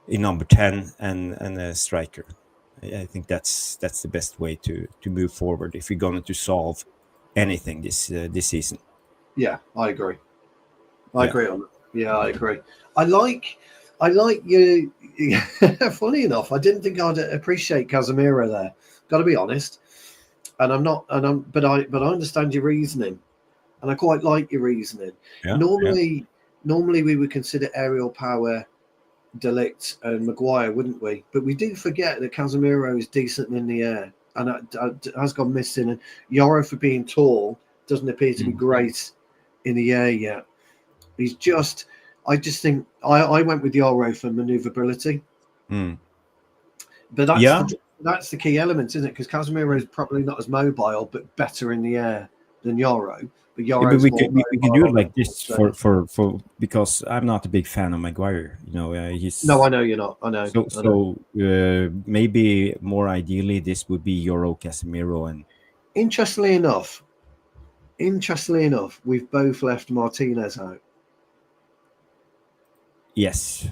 a number 10 and a striker. I think that's the best way to move forward if we're going to solve anything this season. Yeah, I agree. I agree on that. Yeah, I agree. I like you. Funny enough, I didn't think I'd appreciate Casemiro there. Got to be honest, but I understand your reasoning, and I quite like your reasoning. Yeah, normally we would consider aerial power De Ligt and Maguire, wouldn't we? But we do forget that Casemiro is decent in the air, and that has gone missing. And Yoro, for being tall, doesn't appear to be great in the air yet. He's just. I just think I went with Yoro for manoeuvrability. But that's the key element, isn't it? Because Casemiro is probably not as mobile, but better in the air than Yoro. But Yoro's we could do it like this for because I'm not a big fan of Maguire. He's no, I know you're not. I know. So maybe more ideally, this would be Yoro, Casemiro, and interestingly enough, we've both left Martinez out. Yes,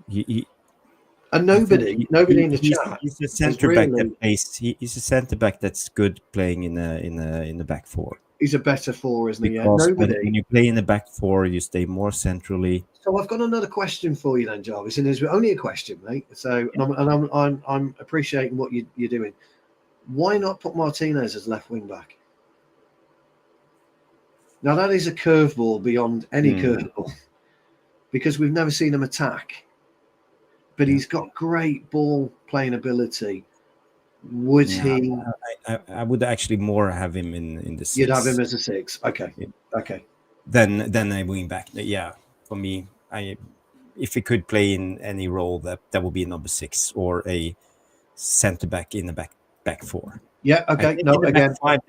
and nobody in the chat. He's a centre back that plays. He's a centre back that's good playing in the back four. He's a better 4, isn't he? Because when you play in the back 4, you stay more centrally. So I've got another question for you then, Jarvis, and there's only a question, mate. So I'm appreciating what you're doing. Why not put Martinez as left wing back? Now that is a curveball beyond any curveball, because we've never seen him attack. But he's got great ball playing ability. Would he? I would actually more have him in the 6. You'd have him as a 6. Okay. Yeah. Okay. Then a wing back. Yeah, for me, if he could play in any role, that would be a number 6 or a centre back in the back 4. Yeah. Okay. No. Again, back 5,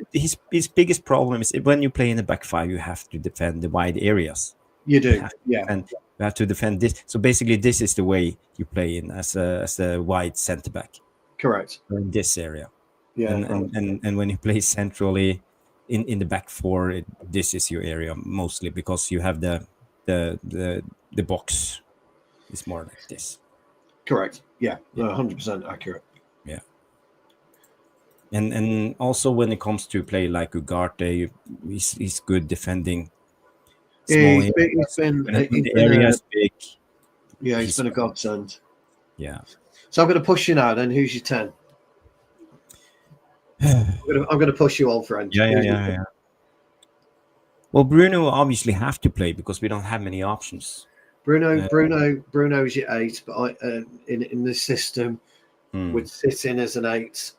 his biggest problem is when you play in the back 5, you have to defend the wide areas. You do. And you have to defend this. So basically, this is the way you play in as a wide centre back. Correct. In this area. Yeah. And when you play centrally in the back 4, this is your area mostly because you have the box is more like this. Correct. Yeah. 100% accurate. Yeah. And also when it comes to play like Ugarte, he's good defending small He's areas. been When the area is big, he's been a godsend. Yeah. So I'm going to push you now. Then who's your 10? I'm going to push you, old friend. Yeah. Well, Bruno obviously have to play because we don't have many options. Bruno's your 8, but in this system would sit in as an 8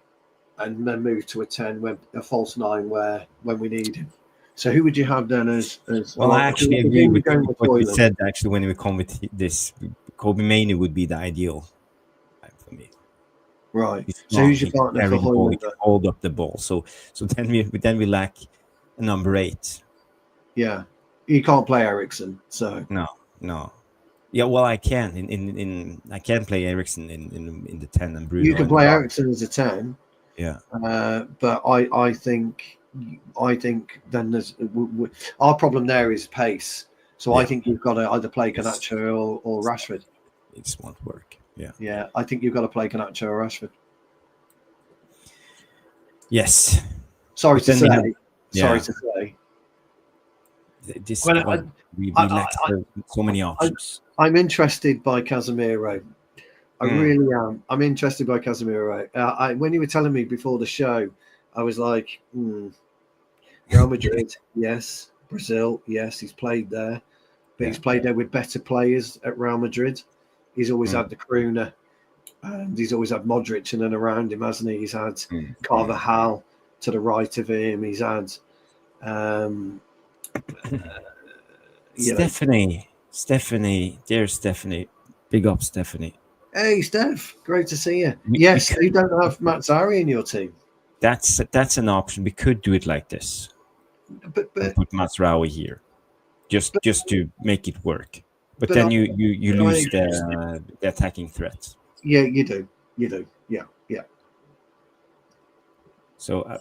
and then move to a 10 when a false 9 when we need him. So who would you have then as Well, I actually agree with what you said. Actually, when we come with this, Kobe Mainoo would be the ideal for me. Right. He's so who's your partner for Hoyland? He can hold up the ball. So then we lack a number 8. Yeah, you can't play Ericsson. So no. Yeah, well, I can I can play Ericsson in the 10 and Bruno. You can play Ericsson as a 10. Yeah. But I think then there's our problem there is pace. So I think you've got to either play Garnacho or Rashford. It won't work. Yeah. Yeah, I think you've got to play Garnacho or Rashford. Yes. Sorry to say. This we lack so many options. I'm interested by Casemiro. I really am. I'm interested by Casemiro. When you were telling me before the show, I was like, Real Madrid, yes. Brazil, yes. He's played there. But he's played there with better players at Real Madrid. He's always had the crooner. And he's always had Modric in and around him, hasn't he? He's had Carvajal to the right of him. He's had... Stephanie, dear Stephanie, big up Stephanie. Hey Steph, great to see you. Yes, you don't have Matt Zari in your team. That's an option. We could do it like this, but put Mazraoui here, just to make it work. But then you lose the attacking threat. Yeah, you do. Yeah. So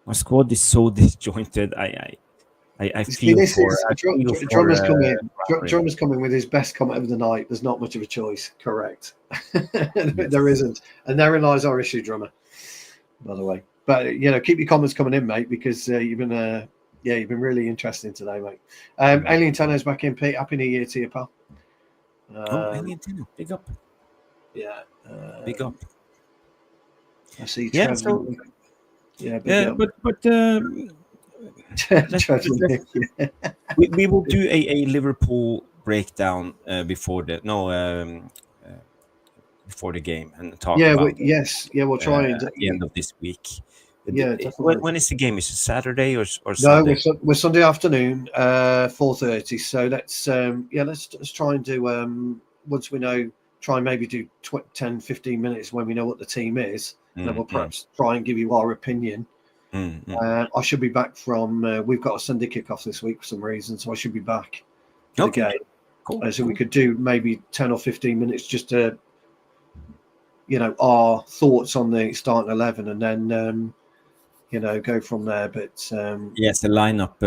my squad is so disjointed. I feel Drummer's coming with his best comment of the night. There's not much of a choice. Correct. There isn't. And therein lies our issue, Drummer, by the way. But, keep your comments coming in, mate, because you've been really interesting today, mate. Alien Tenno's back in, Pete. Happy New Year to you, pal. Alien Tenno. Big up. Yeah. Big up. I see. Yeah, we will do a Liverpool breakdown before the game and talk about we'll try at the end of this week. When is the game? Is it Saturday or Sunday? No, we're Sunday afternoon, 4:30. So let's try and do once we know, try and maybe do 10-15 minutes when we know what the team is, and then we'll perhaps try and give you our opinion. I should be back from. We've got a Sunday kickoff this week for some reason, so I should be back for the game. Cool. So we could do maybe 10 or 15 minutes just to, our thoughts on the starting 11, and then go from there. But yes, the lineup.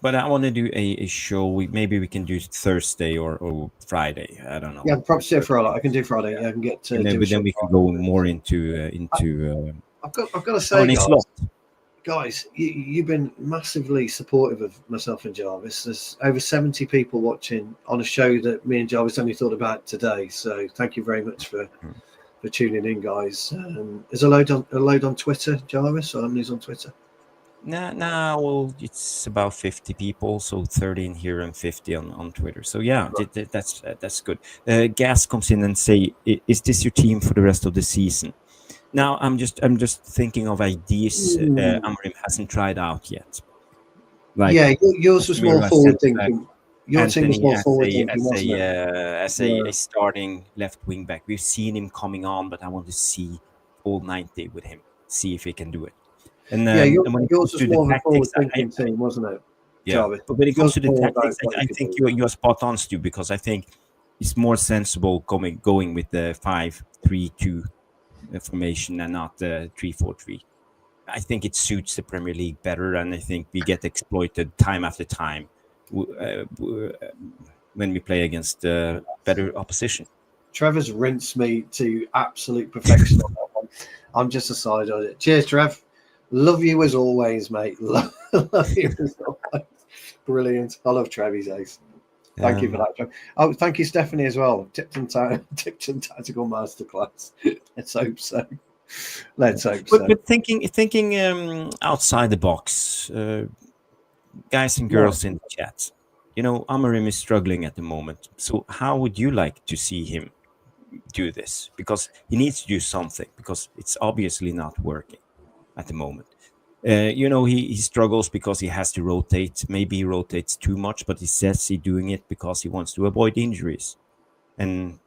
But I want to do a show. Maybe we can do Thursday or Friday. I don't know. Yeah, perhaps Friday. I can do Friday. Yeah, I can get. Then we can go more into. I've got to say, guys, you've been massively supportive of myself and Jarvis. There's over 70 people watching on a show that me and Jarvis only thought about today. So thank you very much for tuning in, guys. Is a load on Twitter, Jarvis? Or how many's on Twitter? No, well, it's about 50 people, so 30 in here and 50 on Twitter. So yeah, that's good. Gas comes in and say, "Is this your team for the rest of the season?" Now I'm just thinking of ideas Amorim hasn't tried out yet. Yours was more forward thinking. Your team was more forward thinking, as a starting left wing back. We've seen him coming on, but I want to see all 90 with him, see if he can do it. And yours was more of a forward thinking team, wasn't it? Yeah, Jarvis? But when it comes to the tactics, I think you are spot on, Stu, because I think it's more sensible going with the 5-3-2 formation and not the 3-4-3. I think it suits the Premier League better, and I think we get exploited time after time when we play against better opposition. Trevor's rinsed me to absolute perfection on that one. I'm just a side on it. Cheers, Trev. Love you as always, mate. Love you as always. Brilliant. I love Trev. He's ace. Thank you for that, Trev. Oh, thank you, Stephanie, as well. Tipton Tactical Masterclass. Let's hope so. Let's hope so. But thinking outside the box, guys and girls in the chat, Amorim is struggling at the moment. So how would you like to see him do this? Because he needs to do something, because it's obviously not working at the moment. He struggles because he has to rotate. Maybe he rotates too much, but he says he's doing it because he wants to avoid injuries. And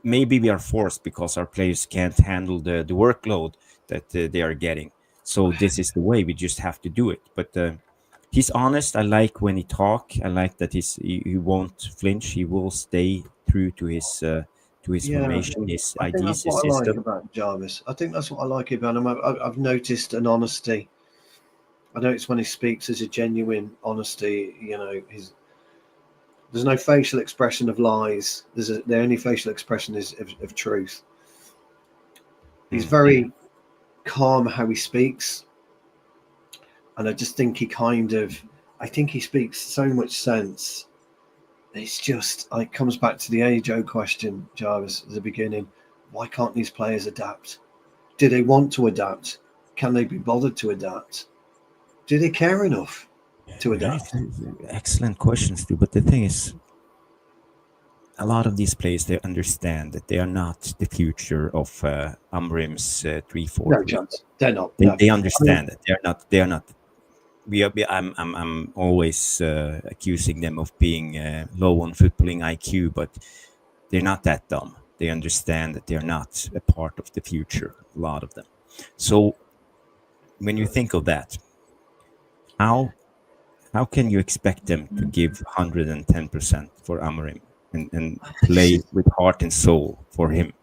maybe we are forced because our players can't handle the workload that they are getting. So this is the way. We just have to do it. But he's honest. I like when he talk. I like that he won't flinch. He will stay true to his formation, his I think ideas, that's what his I system. like about Jarvis. I think that's what I like about him. I've noticed an honesty. I notice when he speaks, there's a genuine honesty. There's no facial expression of lies. The only facial expression is of truth. He's very calm how he speaks, and I just think he speaks so much sense. It's just, it comes back to the age-old question, Jarvis, at the beginning. Why can't these players adapt? Do they want to adapt? Can they be bothered to adapt? Do they care enough to adapt? Excellent questions, too. But the thing is, a lot of these players, they understand that they are not the future of Amorim's 3-4. No chance. They're not. They understand that they are not. I'm always accusing them of being low on footballing IQ, but they're not that dumb. They understand that they're not a part of the future, a lot of them. So when you think of that, how can you expect them to give 110% for Amorim and play with heart and soul for him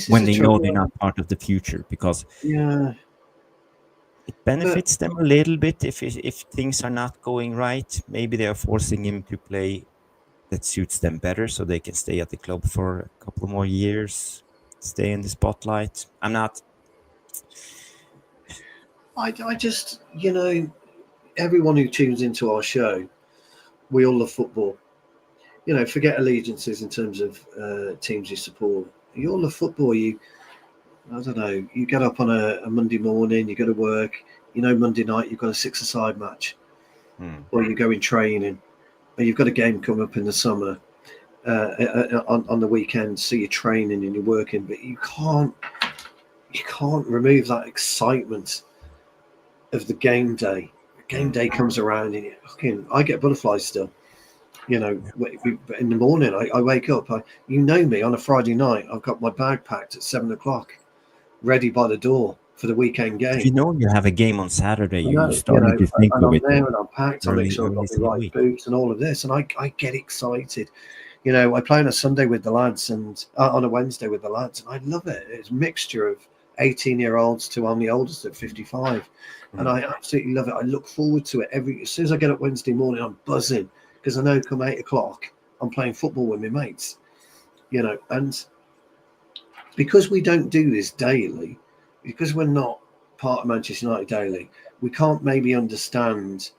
when they know they're not part of the future? Because it benefits them a little bit if things are not going right. Maybe they are forcing him to play that suits them better so they can stay at the club for a couple more years, stay in the spotlight. I'm not. I just, everyone who tunes into our show, we all love football. Forget allegiances in terms of teams you support. You all love football. I don't know, you get up on a Monday morning, you go to work, Monday night you've got a six-a-side match, or you go in training, or you've got a game come up in the summer on the weekend, so you're training and you're working, but you can't remove that excitement of the game day. Game day comes around and I get butterflies still. In the morning I wake up, me on a Friday night, I've got my bag packed at 7:00, ready by the door for the weekend game. If you have a game on Saturday, you start to think of it. There and I'm packed. I make sure I've got the right boots and all of this, and I get excited. I play on a Sunday with the lads and on a Wednesday with the lads, and I love it. It's a mixture of 18-year-olds to I'm the oldest at 55, and I absolutely love it. I look forward to it as soon as I get up Wednesday morning. I'm buzzing because I know come 8:00 I'm playing football with my mates. And because we don't do this daily, because we're not part of Manchester United daily, we can't maybe understand.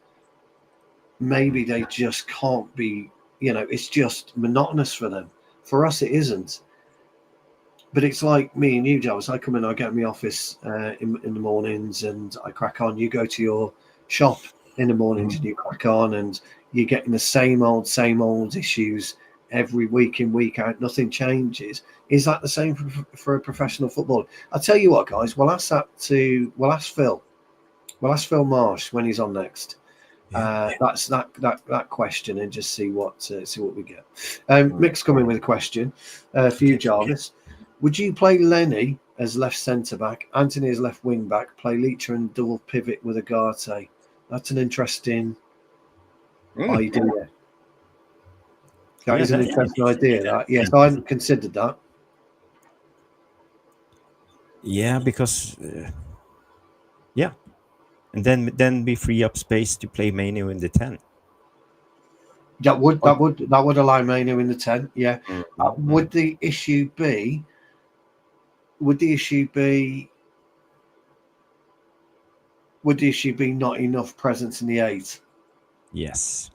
Maybe they just can't be. It's just monotonous for them. For us, it isn't. But it's like me and you, Jarvis. I come in, I get in my office in the mornings, and I crack on. You go to your shop in the mornings, and you crack on, and you're getting the same old issues every week in, week out. Nothing changes. Is that the same for a professional footballer? I'll tell you what, guys. We'll ask Phil. We'll ask Phil Marsh when he's on next. That's that question, and just see what we get. Mick's coming with a question for you, Jarvis. Would you play Lenny as left centre back, Anthony as left wing back, play Leacher and double pivot with Agate? That's an interesting idea. That is an interesting idea. Yes, I hadn't considered that. Yeah, because and then we free up space to play Manu in the 10. That would allow Manu in the 10. Yeah. Would the issue be would the issue be not enough presence in the 8? Yes.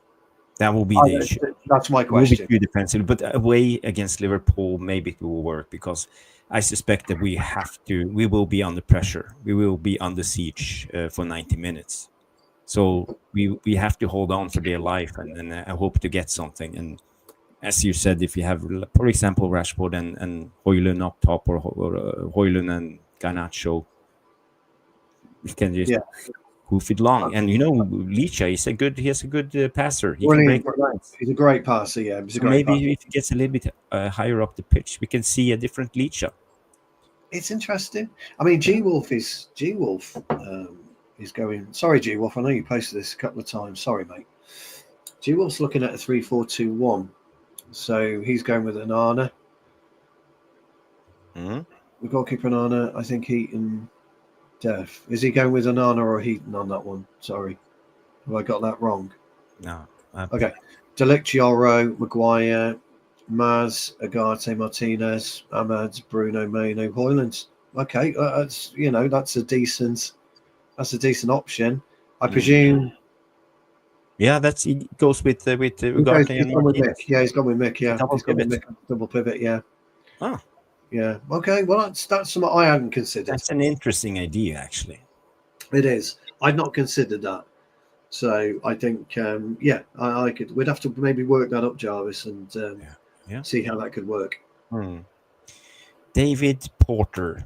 That will be the issue. That's my It will be question. too defensive, but away against Liverpool, maybe it will work because I suspect that we will be under pressure. We will be under siege for 90 minutes. So we have to hold on for dear life and I hope to get something. And as you said, if you have, for example, Rashford and Højlund up top or Højlund and Garnacho, we can just hoof it long. And Licha, he has a good passer. He can break. He's a great passer. Yeah, he's a so great maybe passer. if he gets a little bit higher up the pitch, we can see a different Licha. It's interesting. I mean, G-Wolf is going. Sorry, G-Wolf. I know you posted this a couple of times. Sorry, mate. G-Wolf's looking at a 3-4-2-1, so he's going with Onana. The goalkeeper Onana. I think Heaton. Def. Is he going with Onana or Heaton on that one? Sorry, have I got that wrong? No. Okay. De Ligt, Yoro, Maguire, Maz, Agate, Martinez, Ahmad, Bruno, Maino, Højlund. Okay, that's a decent option. I presume. Yeah, he goes with Ugarte and Martinez. Yeah, he's gone with Mick. Yeah, Double pivot. Double pivot. Yeah. Oh. Yeah. Okay. Well, that's something I hadn't considered. That's an interesting idea, actually. It is. I'd not considered that. So I think, I could. We'd have to maybe work that up, Jarvis, and see how that could work. David Porter.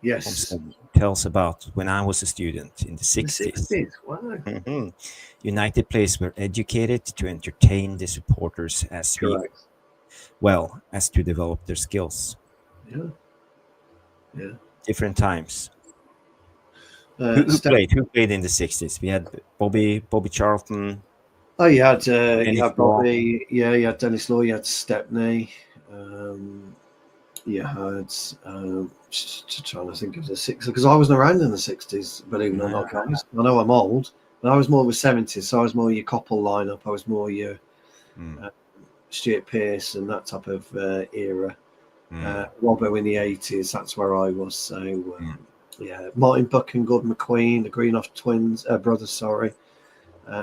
Yes. Tells about when I was a student in the 60s. Wow. United players were educated to entertain the supporters as to develop their skills. Yeah. Different times. Who played in the 60s? We had Bobby Charlton. Oh, you had Bobby. Yeah, you had Dennis Law. You had Stepney. You had trying to think of the 60s because I wasn't around in the 60s. Believe it or not, guys. I know I'm old, but I was more of the 70s. So I was more your Coppell lineup. I was more your Stuart Pearce and that type of era. Robbo in the 80s. That's where I was. So. Martin Buck and Gordon McQueen, the Greenough twins, brothers. Sorry,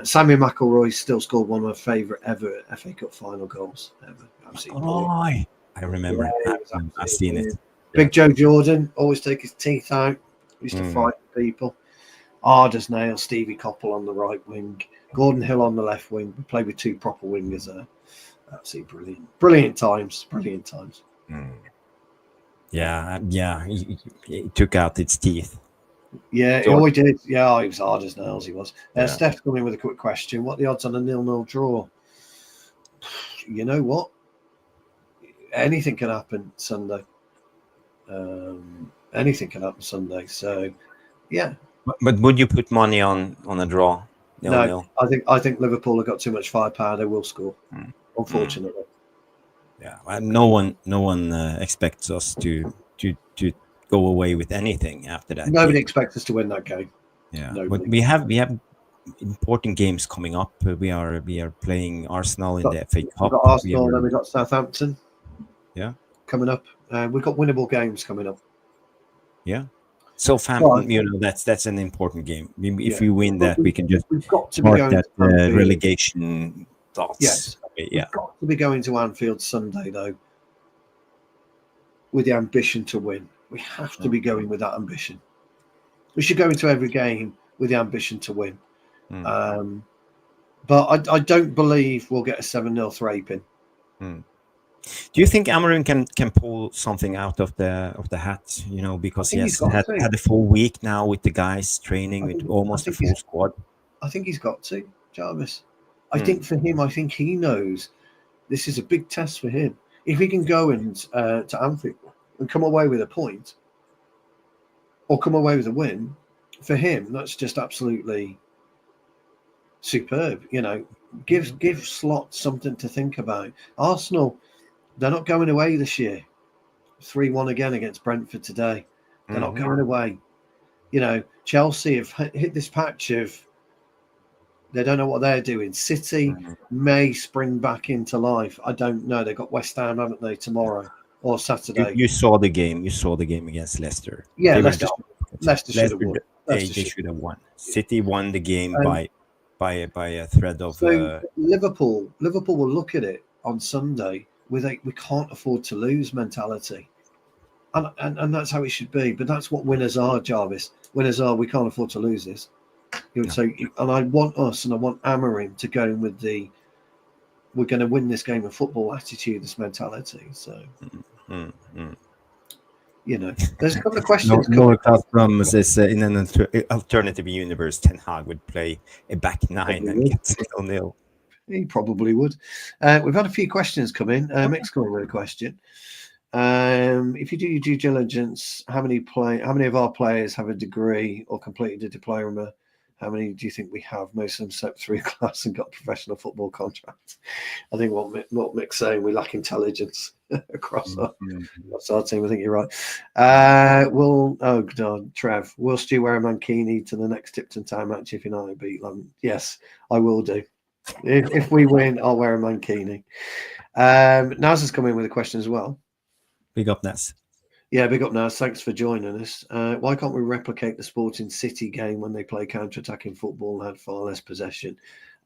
Sammy McElroy still scored one of my favourite ever FA Cup final goals ever. Absolutely, I remember. I've seen it. Big Joe Jordan always take his teeth out. Used to fight people. Hard as nails. Stevie Coppell on the right wing, Gordon Hill on the left wing. We played with two proper wingers there. Absolutely brilliant times. Yeah, he took out its teeth. Yeah, he always did. Yeah, he was hard as nails, he was. Steph's coming with a quick question. What are the odds on a 0-0 draw? You know what? Anything can happen Sunday. So, yeah. But would you put money on a draw? No, I think Liverpool have got too much firepower. They will score, unfortunately. Yeah, no one expects us to go away with anything after that. Nobody expects us to win that game. Yeah, but we have important games coming up. We are playing Arsenal in the FA Cup. We've got Arsenal, then we've got Southampton. Yeah, coming up. We've got winnable games coming up. Yeah, Southampton. That's an important game. If we win that, we can just start that relegation thoughts. Yes. We've got to be going to Anfield Sunday, though, with the ambition to win. We have to be going with that ambition. We should go into every game with the ambition to win. But I don't believe we'll get a 7-0 thraping. Do you think Amorim can pull something out of the hat? Because he has had a full week now with the guys training with almost a full squad. I think he's got to, Jarvis. I think for him, I think he knows this is a big test for him. If he can go to Anfield and come away with a point or come away with a win, for him, that's just absolutely superb. Give Slot something to think about. Arsenal, they're not going away this year. 3-1 again against Brentford today. They're not going away. Chelsea have hit this patch of they don't know what they're doing. City may spring back into life. I don't know. They've got West Ham, haven't they, tomorrow? or Saturday. You saw the game. You saw the game against Leicester. Yeah, They were Leicester, down. Leicester should have won. They should have won. City won the game by a thread of. So Liverpool will look at it on Sunday with a we can't afford to lose mentality, and that's how it should be. But that's what winners are, Jarvis. Winners are we can't afford to lose this. You would say, and I want us and I want Amorim to go in with the we're going to win this game of football attitude, this mentality. So. You know, there's a couple of questions. Norcast from says in an alternative universe, Ten Hag would play a back nine and get 0-0. He probably would. We've had a few questions come in. Mick's coming with a question. If you do your due diligence, how many of our players have a degree or completed a diploma? How many do you think we have? Most of them slept through class and got professional football contracts. I think what Mick's saying, we lack intelligence across our team. I think you're right. Trev, will Stu wear a mankini to the next Tipton Town match if United beat London? Yes, I will do. If we win, I'll wear a mankini. Naz has come in with a question as well. Big up, Naz. Yeah, big up, Naz. Thanks for joining us. Why can't we replicate the Sporting City game when they play counter-attacking football and had far less possession?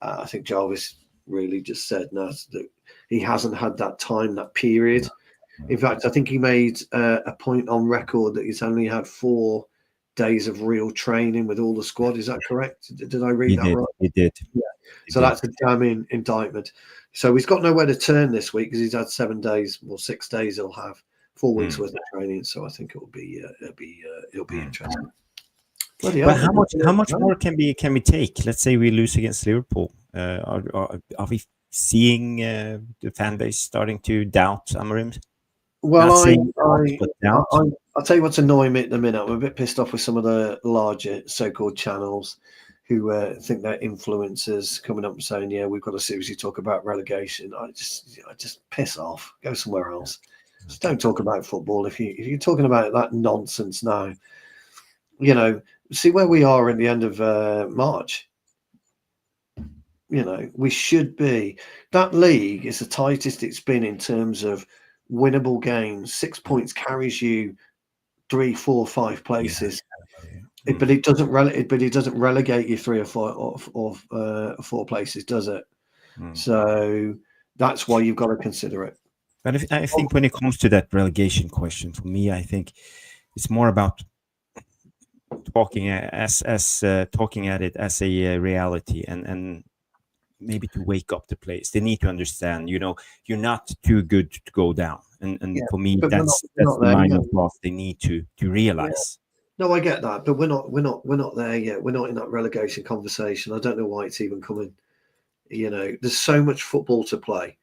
I think Jarvis really just said, Naz, that he hasn't had that time, that period. In fact, I think he made a point on record that he's only had 4 days of real training with all the squad. Is that correct? Did I read that right? He did. Yeah. So that's a damning indictment. So he's got nowhere to turn this week because he's had 7 days or 6 days. He'll have 4 weeks worth of training. So I think it'll be interesting. But how much more can we take? Let's say we lose against Liverpool. Are we seeing the fan base starting to doubt Amorim? Well, I'll tell you what's annoying me at the minute. I'm a bit pissed off with some of the larger so-called channels who think they're influencers coming up and saying, "Yeah, we've got to seriously talk about relegation." I just piss off. Go somewhere else. Just don't talk about football. If you're talking about that nonsense now, you know, see where we are at the end of March. You know, we should be. That league is the tightest it's been in terms of winnable games. 6 points carries you 3, 4, 5 places, but it doesn't relegate you 3 or 4 places, does it? So that's why you've got to consider it. But I think when it comes to that relegation question, for me, I think it's more about talking talking at it as a reality and maybe to wake up the players. They need to understand, you know, you're not too good to go down. And for me, that's the minor loss they need to realize. Yeah. No, I get that, but we're not there yet. We're not in that relegation conversation. I don't know why it's even coming. You know, there's so much football to play.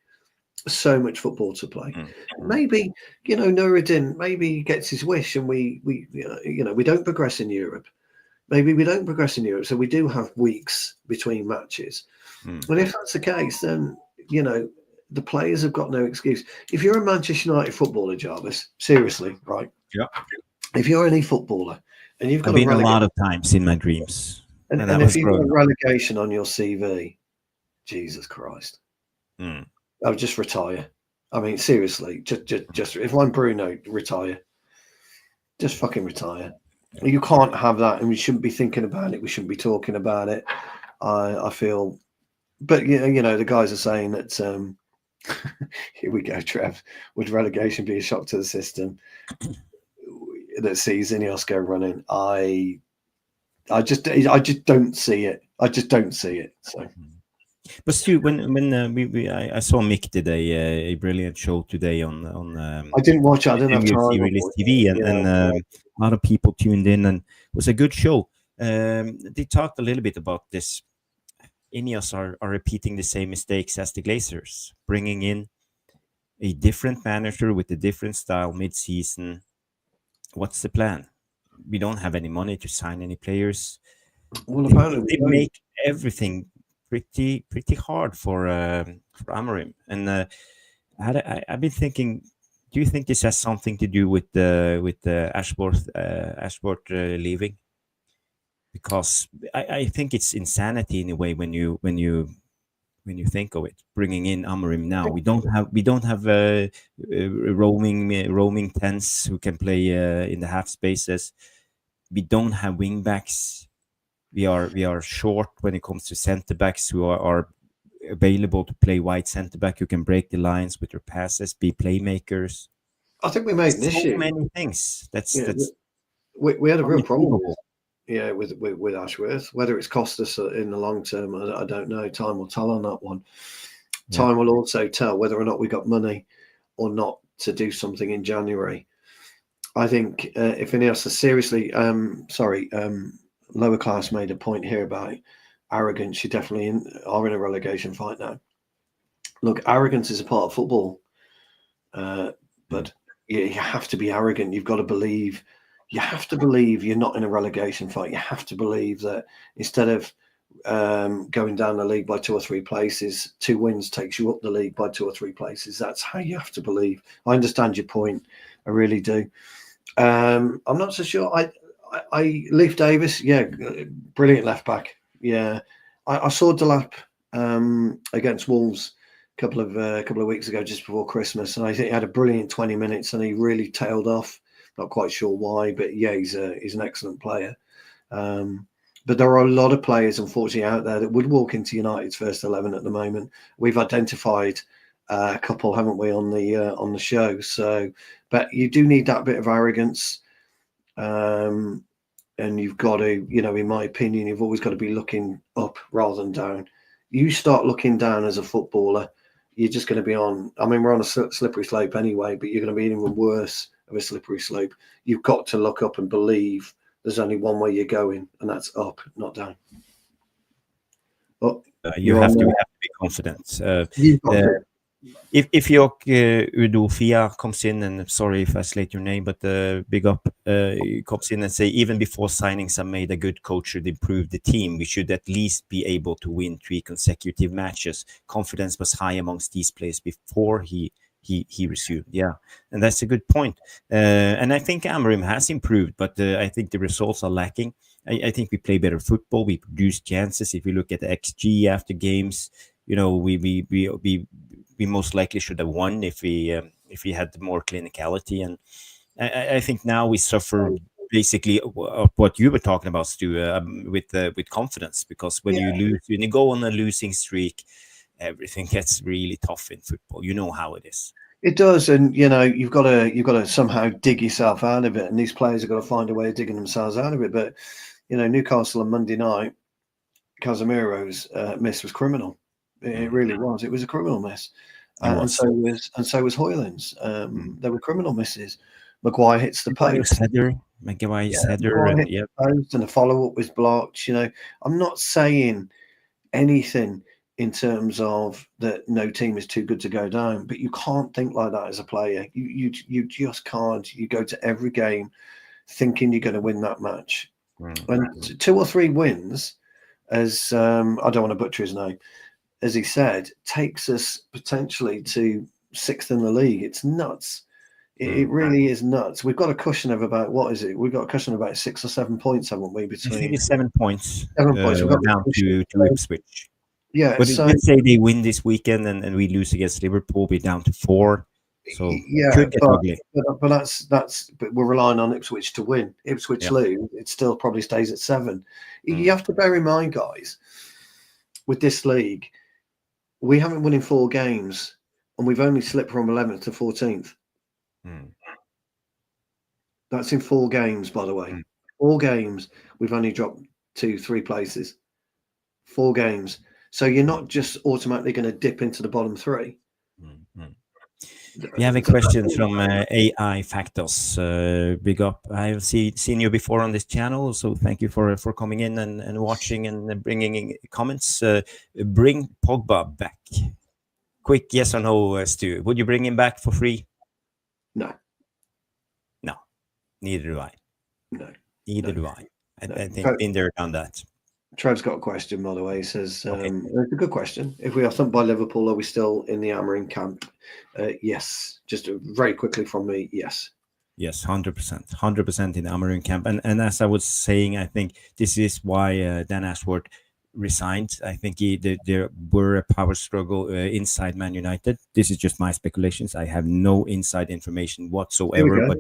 Maybe, you know, Nuruddin maybe gets his wish and we don't progress in Europe. Maybe we don't progress in Europe, so we do have weeks between matches. And if that's the case, then, you know, the players have got no excuse. If you're a Manchester United footballer, Jarvis, seriously, right? Yeah. If you're any footballer and you've got a lot of times in my dreams, and if you've got a relegation on your CV, Jesus Christ, I would just retire. I mean, seriously, just if I'm Bruno, retire. Just fucking retire. You can't have that, and we shouldn't be thinking about it. We shouldn't be talking about it. I feel, but you know, the guys are saying that. Here we go, Trev. Would relegation be a shock to the system that sees Ineos go running? I just don't see it. I just don't see it. So. But Stu, when I saw Mick did a brilliant show today on I didn't watch it. I didn't have time. Release TV, and a lot of people tuned in, and it was a good show. They talked a little bit about this. Ineos are repeating the same mistakes as the Glazers, bringing in a different manager with a different style mid-season. What's the plan? We don't have any money to sign any players. Well, apparently they make everything pretty hard for Amorim. And I've been thinking, do you think this has something to do with Ashworth leaving? Because I think it's insanity in a way when you when you think of it. Bringing in Amorim now, we don't have roaming tens who can play in the half spaces. We don't have wing backs. We are short when it comes to centre backs who are available to play wide centre back, who can break the lines with their passes, be playmakers. I think we made an issue. So many things. That's we had a real problem. unbelievable. Yeah, with Ashworth. Whether it's cost us in the long term, I don't know. Time will tell on that one. Time will also tell whether or not we got money or not to do something in January. I think if Ineos are seriously, lower class made a point here about arrogance. You definitely are in a relegation fight now. Look, arrogance is a part of football, but you have to be arrogant. You've got to believe. You have to believe you're not in a relegation fight. You have to believe that instead of going down the league by 2 or 3 places, 2 wins takes you up the league by 2 or 3 places. That's how you have to believe. I understand your point. I really do. I'm not so sure. I Leif Davis, yeah, brilliant left back. Yeah, I saw Delap against Wolves a couple of weeks ago, just before Christmas, and I think he had a brilliant 20 minutes, and he really tailed off. Not quite sure why, but yeah, he's an excellent player. But there are a lot of players, unfortunately, out there that would walk into United's first 11 at the moment. We've identified a couple, haven't we, on the show? So, but you do need that bit of arrogance, and you've got to, in my opinion, you've always got to be looking up rather than down. You start looking down as a footballer, you're just going to be on. I mean, we're on a slippery slope anyway, but you're going to be even worse of a slippery slope. You've got to look up and believe there's only one way you're going, and that's up, not down. But you have to be confident. If your Udofia comes in, and sorry if I slate your name, but big up, comes in and say, even before signings are made, a good coach should improve the team. We should at least be able to win 3 consecutive matches. Confidence was high amongst these players before he resumed. Yeah, and that's a good point. And I think Amorim has improved, but I think the results are lacking. I think we play better football. We produce chances. If you look at the XG after games, we most likely should have won if we had more clinicality. And I think now we suffer basically what you were talking about, Stu, with confidence, because when you lose, when you go on a losing streak, everything gets really tough in football. You know how it is. It does, and you've got to somehow dig yourself out of it, and these players have got to find a way of digging themselves out of it. But Newcastle on Monday night, Casemiro's miss was criminal. It really was. It was a criminal miss, and so was Hoyland's. There were criminal misses. Maguire hits the post. Maguire's header, the post, and the follow up was blocked. I'm not saying anything in terms of that no team is too good to go down, but you can't think like that as a player. You just can't. You go to every game thinking you're going to win that match. And 2 or 3 wins, as I don't want to butcher his name, as he said, takes us potentially to 6th in the league. It's nuts. It really is nuts. We've got a cushion of about, what is it? We've got a cushion of about 6 or 7 points, haven't we? I think it's 7 points. 7 points. We're down to Ipswich. Yeah, but let's say they win this weekend and we lose against Liverpool, we're down to 4. So could get ugly. But but we're relying on Ipswich to win. Ipswich lose, it still probably stays at 7. You have to bear in mind, guys, with this league, we haven't won in 4 games, and we've only slipped from 11th to 14th. That's in 4 games, by the way. 4 games, we've only dropped 2-3 places. 4 games. So you're not just automatically going to dip into the bottom 3. We have a question from AI Factors. Big up. I've seen you before on this channel, so thank you for coming in and watching and bringing in comments. Bring Pogba back. Quick yes or no, Stu. Would you bring him back for free? No. Neither do I. No. Neither do I. I think been there, done that. Trev's got a question, by the way. He says, it's a good question. If we are thumped by Liverpool, are we still in the Amorim camp? Yes. Just very quickly from me, yes. Yes, 100%. 100% in the Amorim camp. And as I was saying, I think this is why Dan Ashworth resigned. I think there were a power struggle inside Man United. This is just my speculations. I have no inside information Here we whatsoever, go. but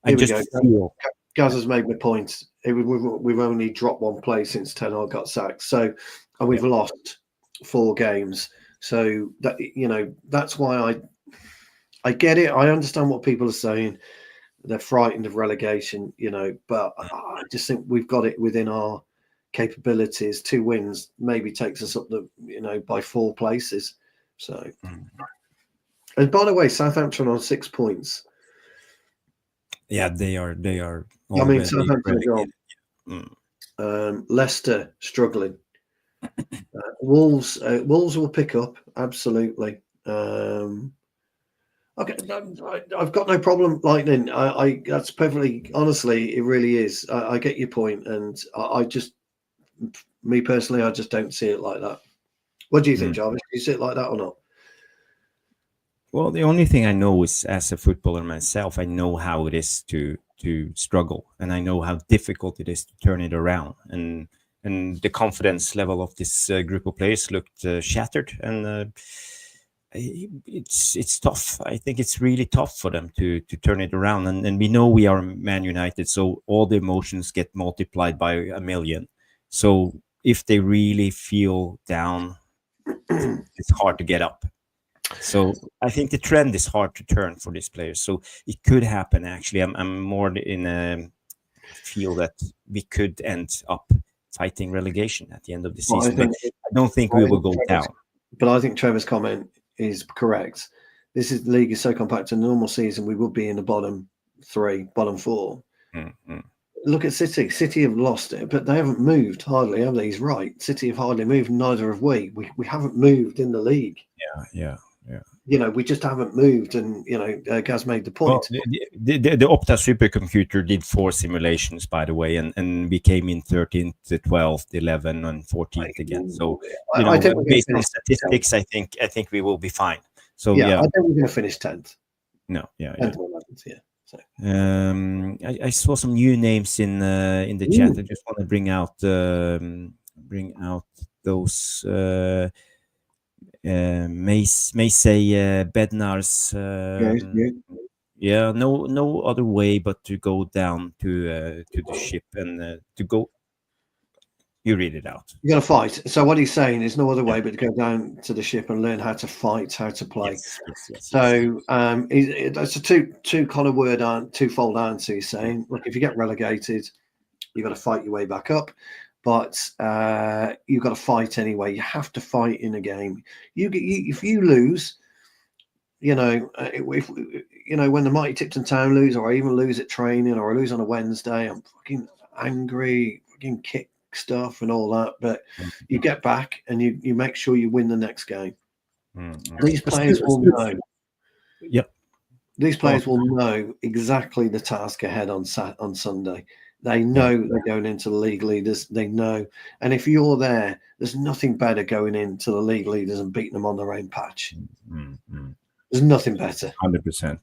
I Here we just go. feel. Gaz has made my point. We've only dropped one place since Ten Hag got sacked. So, and we've lost 4 games. So that, you know, that's why I get it. I understand what people are saying. They're frightened of relegation, you know, but I just think we've got it within our capabilities. 2 wins maybe takes us up by 4 places. So, and by the way, Southampton on 6 points. Yeah, they are. I mean, Southampton are gone. Leicester struggling. Wolves will pick up absolutely. Okay, I've got no problem lightning. I that's perfectly honestly, it really is. I get your point, and I just, me personally, I just don't see it like that. What do you think, Jarvis? Do you see it like that or not? Well, the only thing I know is, as a footballer myself, I know how it is to struggle, and I know how difficult it is to turn it around. And the confidence level of this group of players looked shattered, and it's tough. I think it's really tough for them to turn it around. And we know we are Man United, so all the emotions get multiplied by a million. So if they really feel down, it's hard to get up. So I think the trend is hard to turn for these players. So it could happen. Actually, I'm more in a feel that we could end up fighting relegation at the end of the season. But I don't think we will go down. But I think Trevor's comment is correct. The league is so compact. In a normal season, we would be in the bottom 3, bottom 4. Mm-hmm. Look at City. City have lost it, but they haven't moved hardly, have they? He's right. City have hardly moved. Neither have we. We haven't moved in the league. Yeah. You know, we just haven't moved, and you know, Gaz made the point. Well, the Opta supercomputer did 4 simulations, by the way, and we came in 13th, 12th, 11th, and 14th again. So, you know, based on statistics, I think we will be fine. So yeah. I think we're going to finish 10th. No, yeah. 10th or 11th, yeah. So. I saw some new names in the chat. I just want to bring out those. May say Bednar's. Yeah, no other way but to go down to the ship and to go. You read it out. You're going to fight. So what he's saying is no other way but to go down to the ship and learn how to fight, how to play. Yes. So that's a twofold answer. He's saying, look, if you get relegated, you've got to fight your way back up. But you've got to fight anyway. You have to fight in a game. If you lose, you know, if you know when the mighty Tipton Town lose, or I even lose at training, or I lose on a Wednesday, I'm fucking angry, fucking kick stuff and all that. But you get back and you make sure you win the next game. These players will know. Yep. These players will know exactly the task ahead on Sunday. They know they're going into the league leaders. They know. And if you're there, there's nothing better going into the league leaders and beating them on their own patch. There's nothing better. 100%.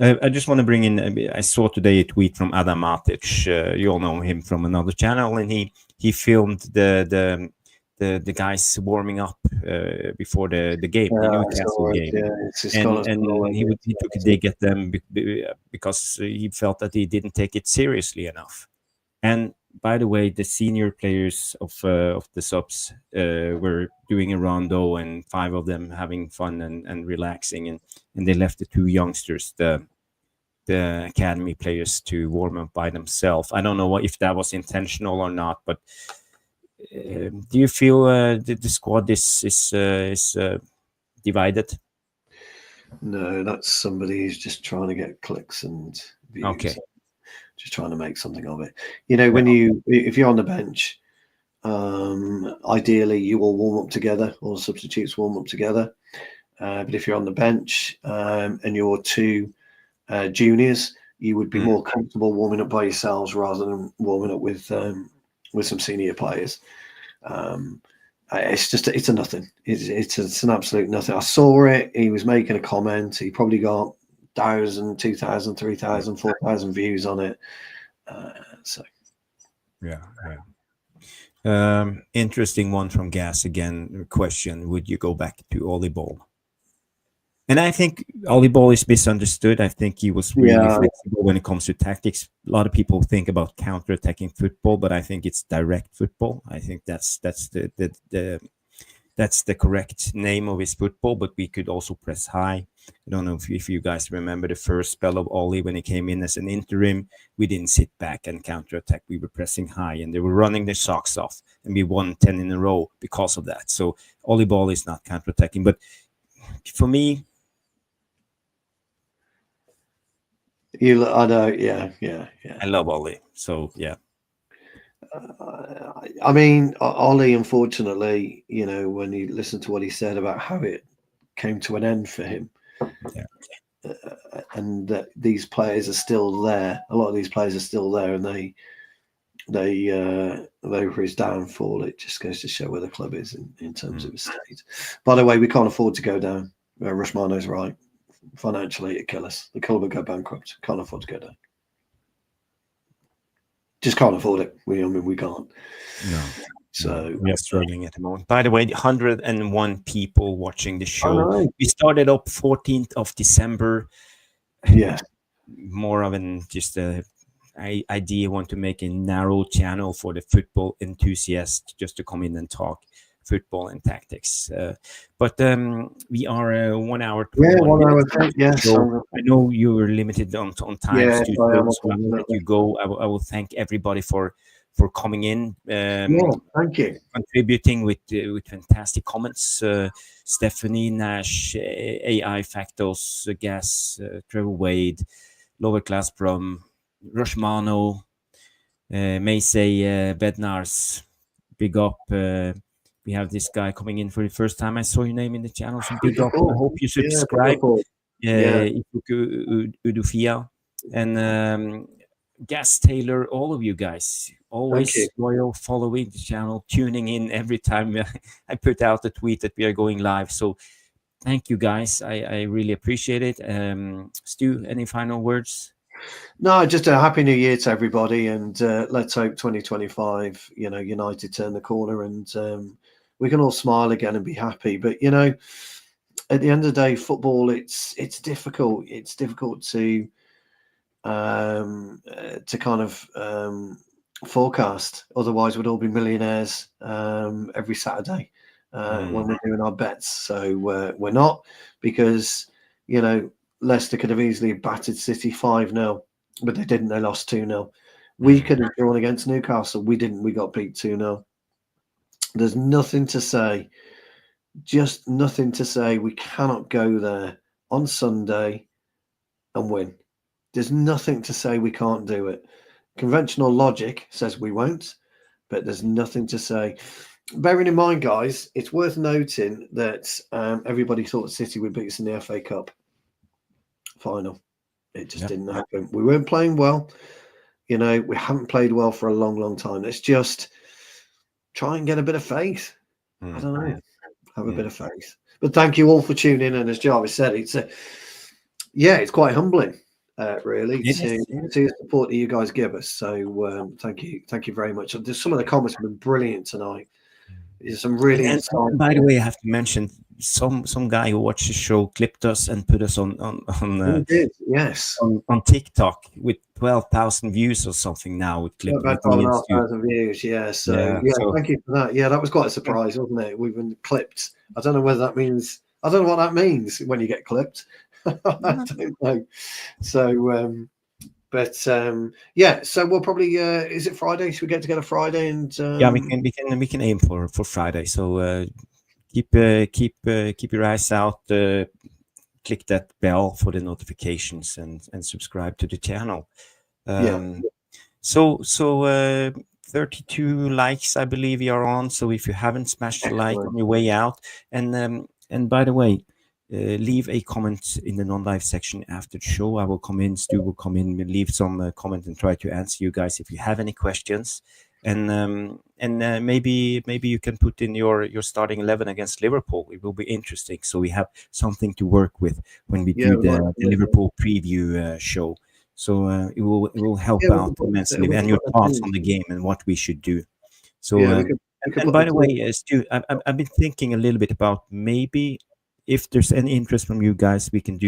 I just want to bring in, I saw today a tweet from Adam Matic. You all know him from another channel, and he filmed the guys warming up before the game, the Newcastle game. And he took a dig at them because he felt that he didn't take it seriously enough. And by the way, the senior players of the subs were doing a rondo, and 5 of them having fun and relaxing, and they left the 2 youngsters, the academy players, to warm up by themselves. I don't know if that was intentional or not, but do you feel the squad is divided? No, that's somebody who's just trying to get clicks and views. Okay. Just trying to make something of it. You know, if you're on the bench, ideally you all warm up together, all the substitutes warm up together. But if you're on the bench and you're 2 juniors, you would be more comfortable warming up by yourselves rather than warming up with some senior players. It's a nothing. It's an absolute nothing. I saw it. He was making a comment. He probably got 1,000, 2,000, 3,000, 4,000 views on it. So yeah. Interesting one from Gas again. Question: would you go back to Ollie Ball? And I think Ollie Ball is misunderstood. I think he was really Yeah, flexible when it comes to tactics. A lot of people think about counter-attacking football, but I think it's direct football. I think that's that's the correct name of his football. But we could also press high. I don't know if you guys remember the first spell of Ollie when he came in as an interim. We didn't sit back and counter-attack. We were pressing high, and they were running their socks off, and we won 10 in a row because of that. So Ollie Ball is not counter-attacking, but for me, I know. Yeah. I love Ollie. So yeah. I mean, Ollie, unfortunately, when you listen to what he said about how it came to an end for him, Yeah. and that these players are still there. A lot of these players are still there, and they were his downfall. It just goes to show where the club is in terms of its state. By the way, we can't afford to go down. Rushmano's right. Financially, it kill us. The club would go bankrupt. Can't afford to go down. Just can't afford it. We can't. No. So we are struggling at the moment. By the way, 101 people watching the show. know. We started up 14th of December. Yeah. More of an just a idea. Want to make a narrow channel for the football enthusiasts just to come in and talk football and tactics. But we are 1 hour. Yeah, 1 hour. Yes. So I know you were limited on time. Yeah, so I will let you go. I will thank everybody for coming in. Thank you. Contributing with fantastic comments. Stephanie Nash, AI Factos, Gas, Trevor Wade, Lower Class Brum, Rushmano, Maysay, Bednars, big up. We have this guy coming in for the first time. I saw your name in the channel, so big up. I hope you subscribe. Udufia and Gas Taylor, all of you guys, always loyal, following the channel, tuning in every time I put out a tweet that we are going live. So thank you guys. I really appreciate it. Stu, any final words? No, just a happy new year to everybody, and let's hope 2025, United turn the corner and we can all smile again and be happy. But at the end of the day, football, it's difficult. It's difficult to kind of forecast. Otherwise, we'd all be millionaires every Saturday when we're doing our bets. So we're not, because Leicester could have easily battered City 5-0, but they didn't. They lost 2-0. We could have drawn against Newcastle. We didn't. We got beat 2-0. There's nothing to say. Just nothing to say. We cannot go there on Sunday and win. There's nothing to say we can't do it. Conventional logic says we won't, but there's nothing to say. Bearing in mind, guys, it's worth noting that everybody thought City would beat us in the FA Cup final. It just didn't happen. We weren't playing well. We haven't played well for a long, long time. Let's just try and get a bit of faith. I don't know. Have a bit of faith. But thank you all for tuning in. And as Jarvis said, it's quite humbling, really, to the support that you guys give us. So thank you very much. Some of the comments have been brilliant tonight. There's some really. And by the way, I have to mention some guy who watched the show clipped us and put us on TikTok with 12,000 views or something now. With clip about 12,500 views. So thank you for that. Yeah, that was quite a surprise, wasn't it? We've been clipped. I don't know whether that means. I don't know what that means when you get clipped. I don't know. So. So we'll probably is it Friday? Should we get together Friday? And we can aim for Friday. So keep your eyes out. Click that bell for the notifications and subscribe to the channel. So 32 likes, I believe you are on. So if you haven't smashed the like on your way out, and by the way, leave a comment in the non-live section after the show. I will come in. Stu will come in, leave some comment and try to answer you guys if you have any questions. And maybe you can put in your starting 11 against Liverpool. It will be interesting. So we have something to work with when we do the Liverpool preview show. So it will help out immensely. And your thoughts on the game and what we should do. So, Yeah, we could and put by the the way, Stu, I've been thinking a little bit about maybe if there's any interest from you guys, we can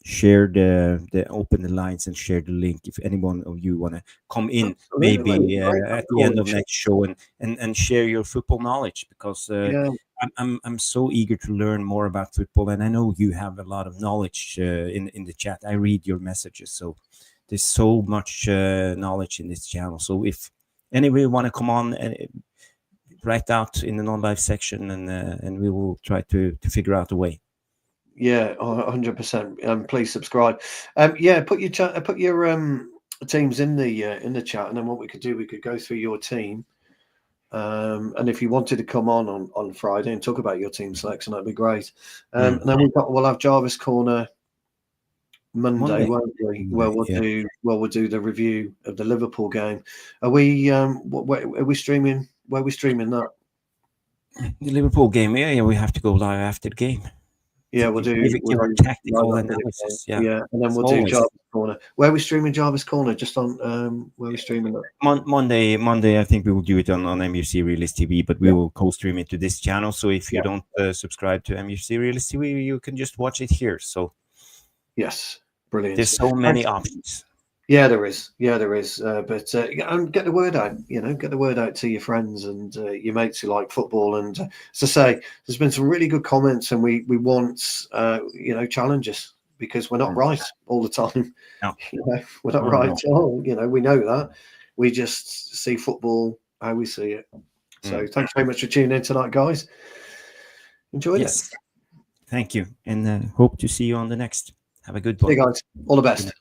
share the open the lines and share the link if anyone of you want to come in absolutely maybe great at the end calling of shot. next show and share your football knowledge because Yeah, I'm so eager to learn more about football, and I know you have a lot of knowledge in the chat. I read your messages, so there's so much knowledge in this channel. So if anybody want to come on and write out in the non-live section, and we will try to figure out a way. yeah, 100%. Please subscribe. Yeah, put your teams in the chat, and then what we could do, we could go through your team. And if you wanted to come on Friday and talk about your team selection, that'd be great. And then we'll have Jarvis Corner Monday, won't we? Well, we'll do the review of the Liverpool game. Are we? Where are we streaming? Where are we streaming that? The Liverpool game, yeah, we have to go live after the game. Yeah, we'll do our tactical analysis. Yeah, and then we'll do Jarvis Corner. Where are we streaming Jarvis Corner? Just on where are we streaming that? Monday. I think we will do it on MUC Realist TV, but we will co-stream it to this channel. So if you don't subscribe to MUC Realist TV, you can just watch it here. So yes, brilliant. There's so many options. Yeah, there is. But get the word out. Get the word out to your friends and your mates who like football. And as I say, there's been some really good comments, and we want challenges because we're not right all the time. No. We're not right at all. We know that. We just see football how we see it. So thanks very much for tuning in tonight, guys. Enjoyed it. Thank you, and hope to see you on the next. Have a good one. See you guys. All the best.